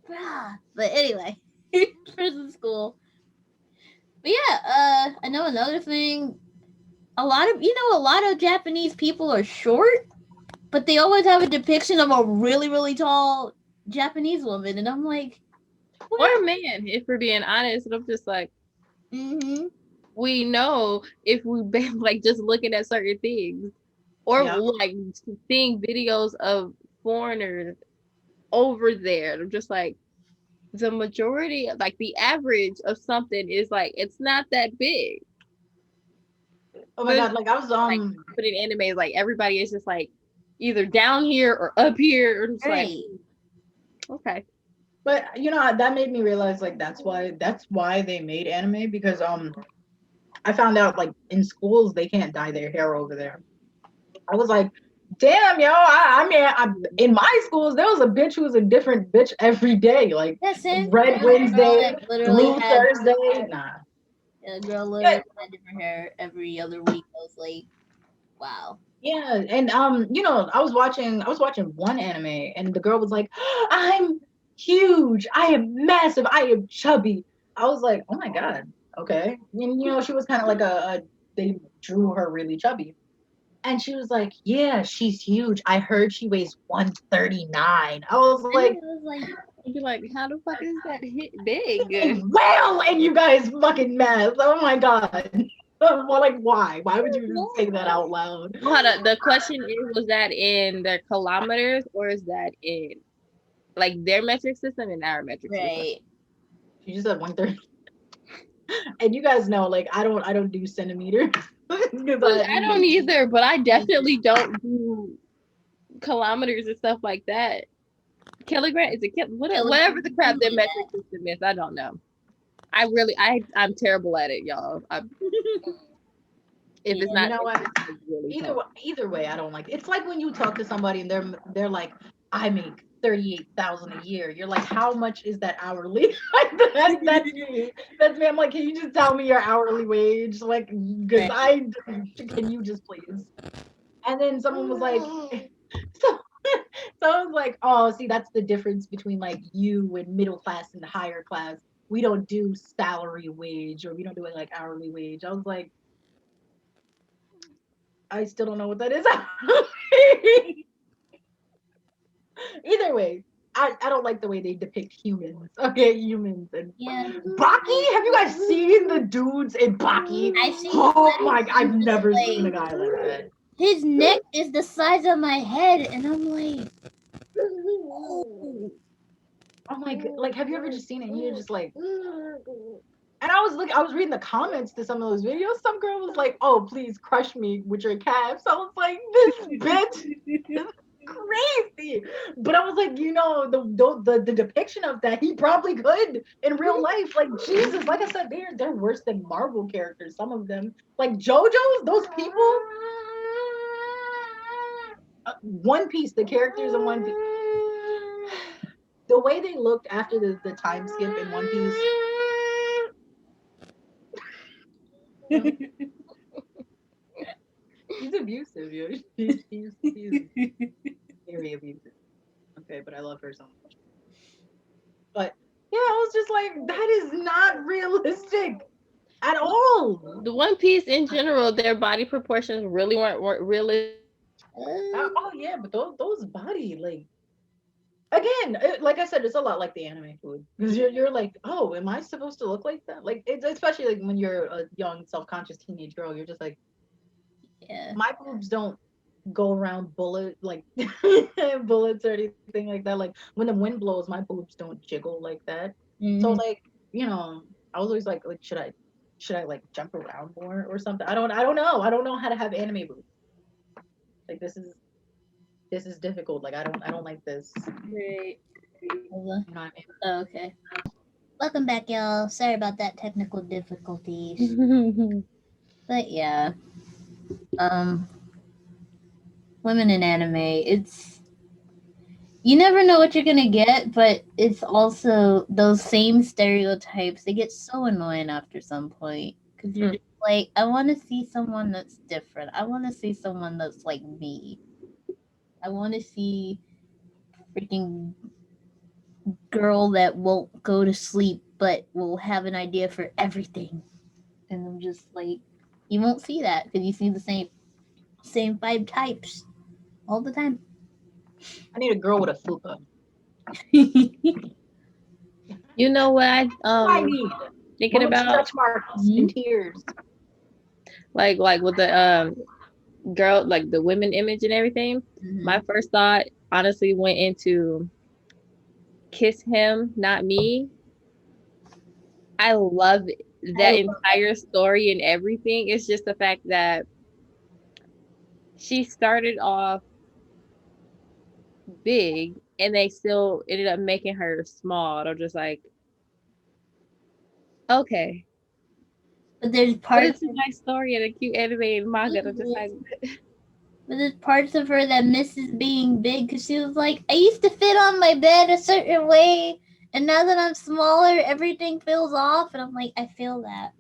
bruh. But anyway, prison school. But yeah, I know another thing. A lot of Japanese people are short, but they always have a depiction of a really, really tall Japanese woman, and I'm like, what? Or man, if we're being honest, and I'm just like, we know if we been like just looking at certain things, or like seeing videos of foreigners over there. I'm just like, the majority, like the average of something is like, it's not that big. Oh my god, like I was but in anime, like everybody is just like either down here or up here, or just like okay. But that made me realize like that's why they made anime, because I found out like in schools they can't dye their hair over there. I was like, damn, yo, I mean, in my schools there was a bitch who was a different bitch every day, like Red Wednesday, Blue Thursday. Nah. Yeah, the girl literally had different hair every other week. I was like, wow. Yeah, and I was watching one anime, and the girl was like, I'm huge, I am massive, I am chubby. I was like, oh my god, okay. And she was kind of like they drew her really chubby. And she was like, yeah, she's huge. I heard she weighs 139. I was like, you're like, how the fuck is that big? Well, and you guys fucking mess. Oh my god. Well, like, why? Why would you say that out loud? Hold on. The question is, was that in their kilometers, or is that in like their metric system and our metric system? She just said 130. And you guys know, like, I don't do centimeters. I don't either, but I definitely don't do kilometers and stuff like that. Kilogram is whatever the crap their metric system is. I don't know. I'm terrible at it, y'all. If it's not, you know what? Either way, I don't like it. It's like when you talk to somebody and they're like, I make 38,000 a year. You're like, how much is that hourly? That's me. That's me. I'm like, can you just tell me your hourly wage? Like, because can you just please? And then someone was like, so I was like, oh, see, that's the difference between like you and middle class and higher class. We don't do salary wage, or we don't do it like hourly wage. I was like, I still don't know what that is. Either way, I don't like the way they depict humans. Okay, humans and Baki. Have you guys seen the dudes in Baki? Oh my! I've never seen a guy like that. His neck is the size of my head, and I'm like, oh my god! Like, have you ever just seen it? And you're just like, and I was reading the comments to some of those videos. Some girl was like, "Oh, please crush me with your calves." I was like, "This bitch is crazy," but I was like, the depiction of that, he probably could in real life. Like, Jesus, like I said, they're worse than Marvel characters. Some of them, like JoJo's, those people. One Piece, the characters in One Piece, the way they looked after the time skip in One Piece. He's abusive, yo. He's very abusive. Okay, but I love her so much. But yeah, I was just like, that is not realistic at all. The One Piece in general, their body proportions really weren't realistic Oh yeah, but those body like again, like I said, it's a lot like the anime food because you're like, oh, am I supposed to look like that? Like it's especially like when you're a young self conscious teenage girl, you're just like, Yeah. my boobs don't go around bullets or anything like that. Like when the wind blows, my boobs don't jiggle like that. So Hmm. like I was always like should I like jump around more or something? I don't know how to have anime boobs. Like this is difficult. Like I don't like this. Right. You know what I mean? Oh, okay. Welcome back, y'all. Sorry about that technical difficulties. But yeah, um, women in anime, it's you never know what you're gonna get, but it's also those same stereotypes. They get so annoying after some point because you're just like, I want to see someone that's different. I want to see someone that's like me. I want to see freaking girl that won't go to sleep but will have an idea for everything. And I'm just like, you won't see that because you see the same five types all the time. I need a girl with a fupa. You know what I I was need thinking one with about? stretch marks Mhm. and tears. Like with the girl, like the women image and everything. Mhm. My first thought honestly went into kiss him, not me. I love I that love that. entire story and everything. It's just the fact that she started off big and they still ended up making her small. They're just like, okay. But there's But parts it's a nice story and a cute anime and manga. I'm just like, but there's parts of her that misses being big because she was like, I used to fit on my bed a certain way, and now that I'm smaller, everything feels off. And I'm like, I feel that.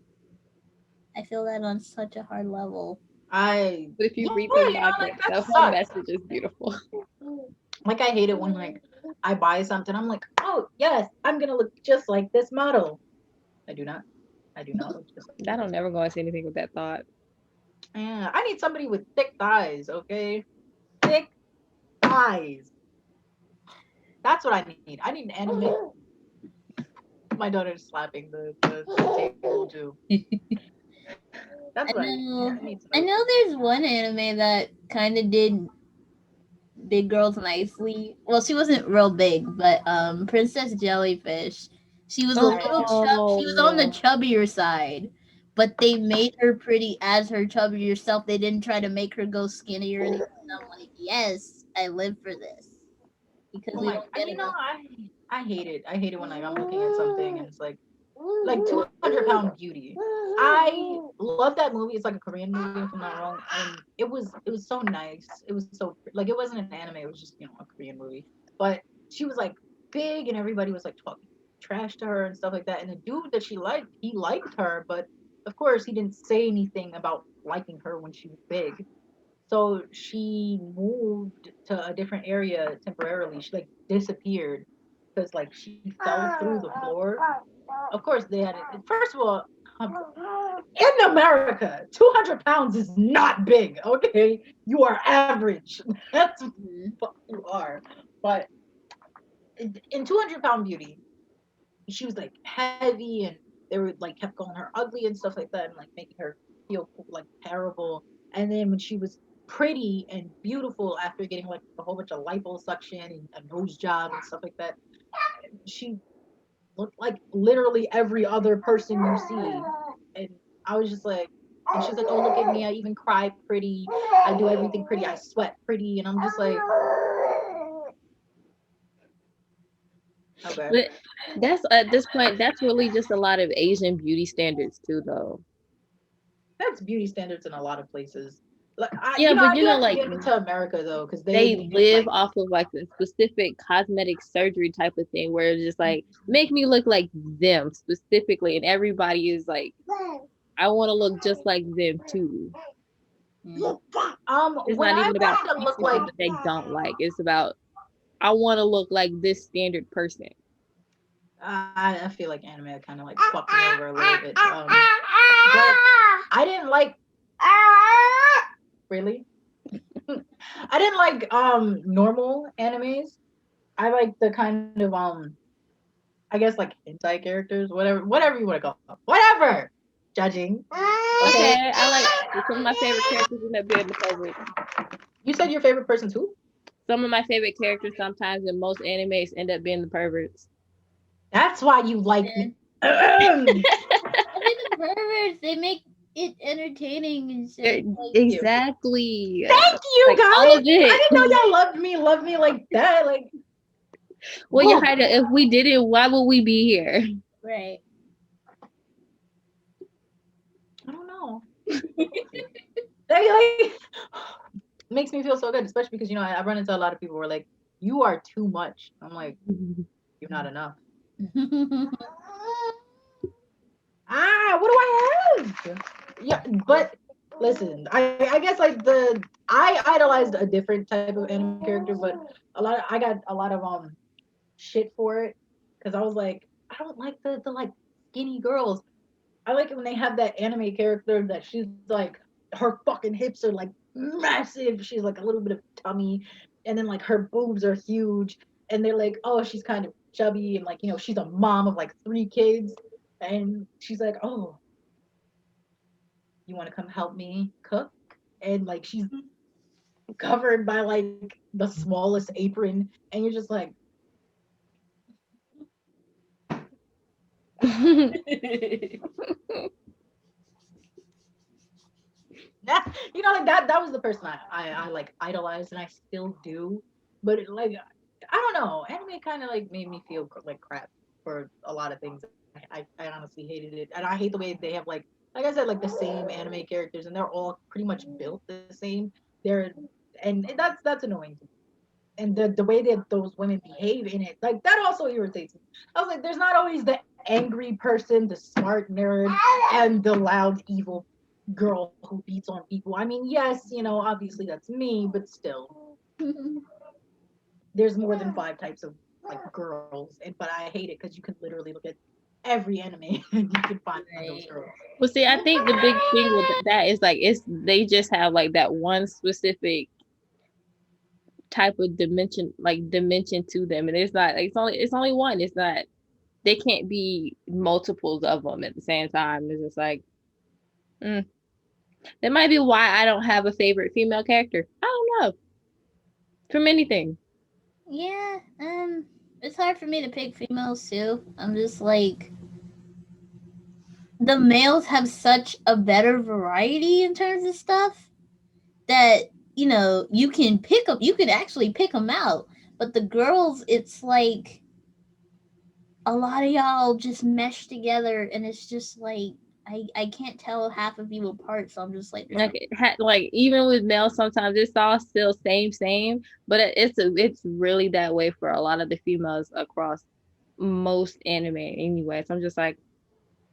I feel that on such a hard level. but if you Yeah, read the manga like that the whole sucks. message is beautiful. Like I hate it when like I buy something, I'm like, oh yes, I'm gonna look just like this model. I do not. I do not look just like I this don't model. never go into anything with that thought. Yeah, I need somebody with thick thighs, okay? Thick thighs. That's what I need. I need an anime. My daughter's slapping the table too. That's I what I need. I know. need I somebody with know thick there's one anime that kind of did big girls nicely. Well, she wasn't real big, but Princess Jellyfish. She was a little she was on the Oh, chubbier side, but they made her pretty as her chubbier self. They didn't try to make her go skinny or anything. I'm like, yes, I live for this because Oh we my, don't get enough. I hate it. I hate it when like I'm looking at something and it's like 200-pound beauty. I love that movie. It's like a Korean movie if I'm not wrong, and it was so nice. It was so like it wasn't an anime. It was just a Korean movie, but she was like big and everybody was like talking trash to her and stuff like that. And the dude that she liked, he liked her, but of course he didn't say anything about liking her when she was big. So she moved to a different area temporarily. She like disappeared because like she fell through the floor. Of course, they had it. First of all, um, in America, 200 pounds is not big. Okay, you are average. That's Mhm. what you are. But in 200-pound beauty, she was like heavy, and they were like kept calling her ugly and stuff like that, and like making her feel like terrible. And then when she was pretty and beautiful after getting like a whole bunch of liposuction and a nose job and stuff like that, she looked like literally every other person you see. And I was just like, and she's like, oh, look at me. I even cry pretty. I do everything pretty. I sweat pretty. And I'm just like, okay. but that's at this point, that's really just a lot of Asian beauty standards too, though. That's beauty standards in a lot of places. Like Yeah, but I you do know, have to like give it to America though, because they they do live like, off of like the specific cosmetic surgery type of thing where it's just like make me look like them specifically, and everybody is like, I want to look just like them too. Mm. It's when not I even about wanted to look fixing like something they don't like. It's about I want to look like this standard person. I feel like anime kind of like fucked me over a little bit. But I didn't like really. I didn't like normal animes. I like the kind of I guess like hentai characters, whatever you want to call them. Whatever. Judging. Okay. Okay, I like some of my favorite characters end up being the perverts. You said your favorite person's who? Some of my favorite characters sometimes in most animes end up being the perverts. That's why you like me. I mean, the perverts, they make it entertaining and shit. Like, Exactly. Thank you Like, guys. all of I it. didn't know y'all loved me like that. Like, Well, whoa. Yahida, if we didn't, why would we be here? right. I don't know. They like makes me feel so good, especially because I run into a lot of people who are like, "You are too much." I'm like, "You're not enough." What do I have? Yeah, but listen, I guess like I idolized a different type of anime character, but I got a lot of shit for it because I was like, I don't like the like skinny girls. I like it when they have that anime character that she's like her fucking hips are like massive. She's like a little bit of tummy, and then like her boobs are huge, and they're like, oh, she's kind of chubby, and like she's a mom of like 3 kids, and she's like, oh, you want to come help me cook? And like she's covered by like the smallest apron, and you're just like, like that was the person I like idolized, and I still do. But like I don't know, anime kind of like made me feel like crap for a lot of things. I honestly hated it, and I hate the way they have like I said, like the same anime characters, and they're all pretty much built the same. They're and that's annoying to me. And the way that those women behave in it, like that also irritates me. I was like, there's not always the angry person, the smart nerd, and the loud evil girl who beats on people. I mean, yes, obviously that's me, but still, there's more than 5 types of like girls, but I hate it because you can literally look at every anime and you can find those girls. Well, see, I think the big thing with that is like they just have like that one specific type of dimension to them, and it's not like it's only one. It's not they can't be multiples of them at the same time. It's just like that might be why I don't have a favorite female character. I don't know from anything. Yeah, it's hard for me to pick females too. I'm just like, the males have such a better variety in terms of stuff that you can actually pick them out. But the girls, it's like a lot of y'all just mesh together, and it's just like I can't tell half of you apart. So I'm just like, Like even with males, sometimes it's all still same, but it's really that way for a lot of the females across most anime anyway. So I'm just like,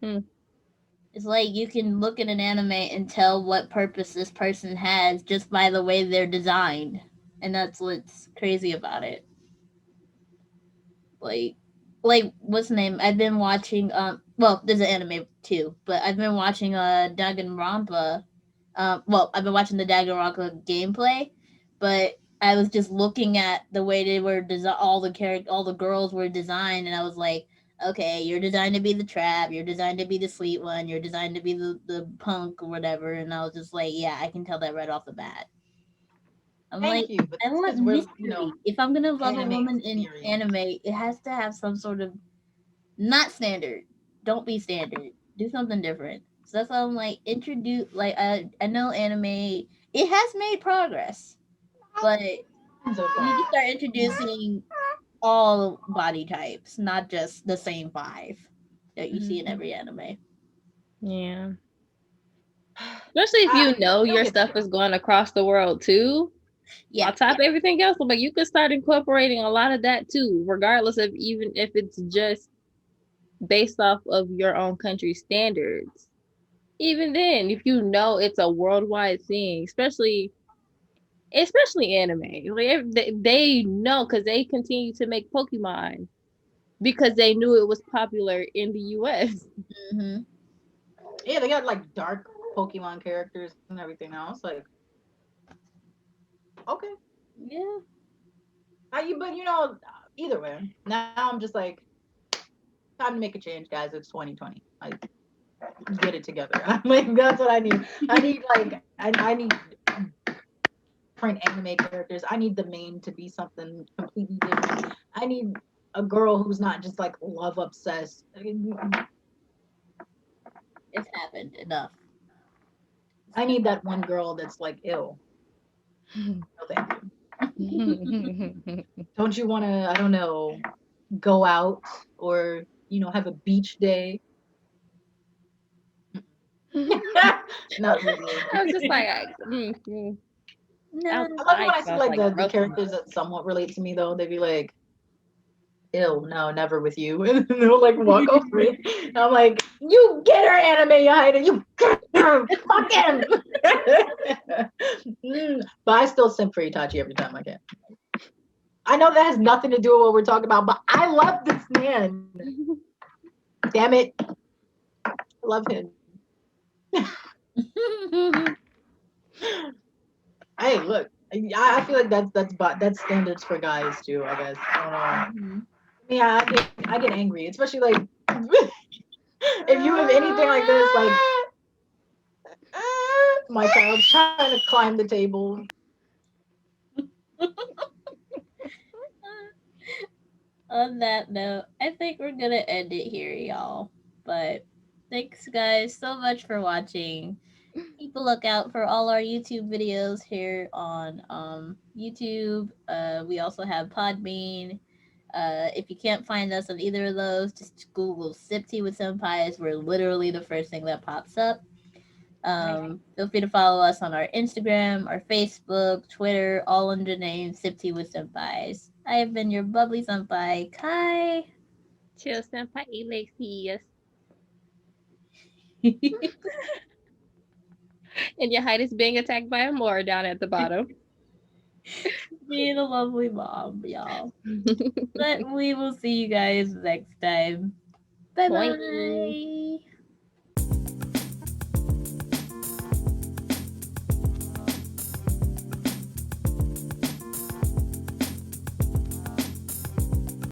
it's like you can look at an anime and tell what purpose this person has just by the way they're designed, and that's what's crazy about it. Like what's the name? I've been watching well, there's an anime too, but I've been watching Danganronpa. Well, I've been watching the Danganronpa gameplay, but I was just looking at the way they were all the girls were designed, and I was like, okay, you're designed to be the trap, you're designed to be the sweet one, you're designed to be the punk or whatever, and I was just like, yeah, I can tell that right off the bat. I'm like, Thank you, but I that's want because we're mystery. If I'm gonna love a anime woman in experience. anime, it has to have some sort of not standard. Don't be standard. Do something different. So that's why I'm like, introduce. Like, I know anime. It has made progress, but you need to start introducing all body types, not just the same 5 that you see in every anime. yeah. Especially if you know your stuff is going across the world too. Yeah, On top of everything else, but you can start incorporating a lot of that too, regardless of even if it's just based off of your own country's standards. Even then, if you know it's a worldwide thing, especially anime, like they know because they continue to make Pokemon because they knew it was popular in the U.S. Mm-hmm. Yeah, they got like dark Pokemon characters and everything else. Like, Okay. Yeah. But either way, now I'm just like, time to make a change, guys. It's 2020. Like, get it together. I'm like, that's what I need. I need like, I need different anime characters. I need the main to be something completely different. I need a girl who's not just like love obsessed. It's happened enough. I need that one girl that's like ill. No, thank you. Don't you want to? I don't know, go out or have a beach day? Not really. I was just like, No. I love it when outside I see smells like like the roasted. characters that somewhat relate to me though. They'd be like, "Ill, no, never with you," and they'll like walk over it. And I'm like, "You get her, anime Yahida. You get her. Fuck him." But I still simp for Itachi every time I can. I know that has nothing to do with what we're talking about, but I love this man. Damn it, I love him. Hey, look, I feel like that's standards for guys too. I guess I don't know. Yeah, I get angry, especially like if you have anything like this, like my child's trying to climb the table. On that note, I think we're gonna end it here, y'all. But thanks, guys, so much for watching. Keep a lookout for all our YouTube videos here on YouTube. We also have Podbean. If you can't find us on either of those, just Google Sip Tea with Senpais. We're literally the first thing that pops up. Feel free to follow us on our Instagram, our Facebook, Twitter, all under the name Sip Tea with Senpais. I have been your bubbly senpai, Kai. Chill, senpai, Elexus. And your height is being attacked by a Moor down at the bottom. Being a lovely mom, y'all. But we will see you guys next time. Bye Boing. bye.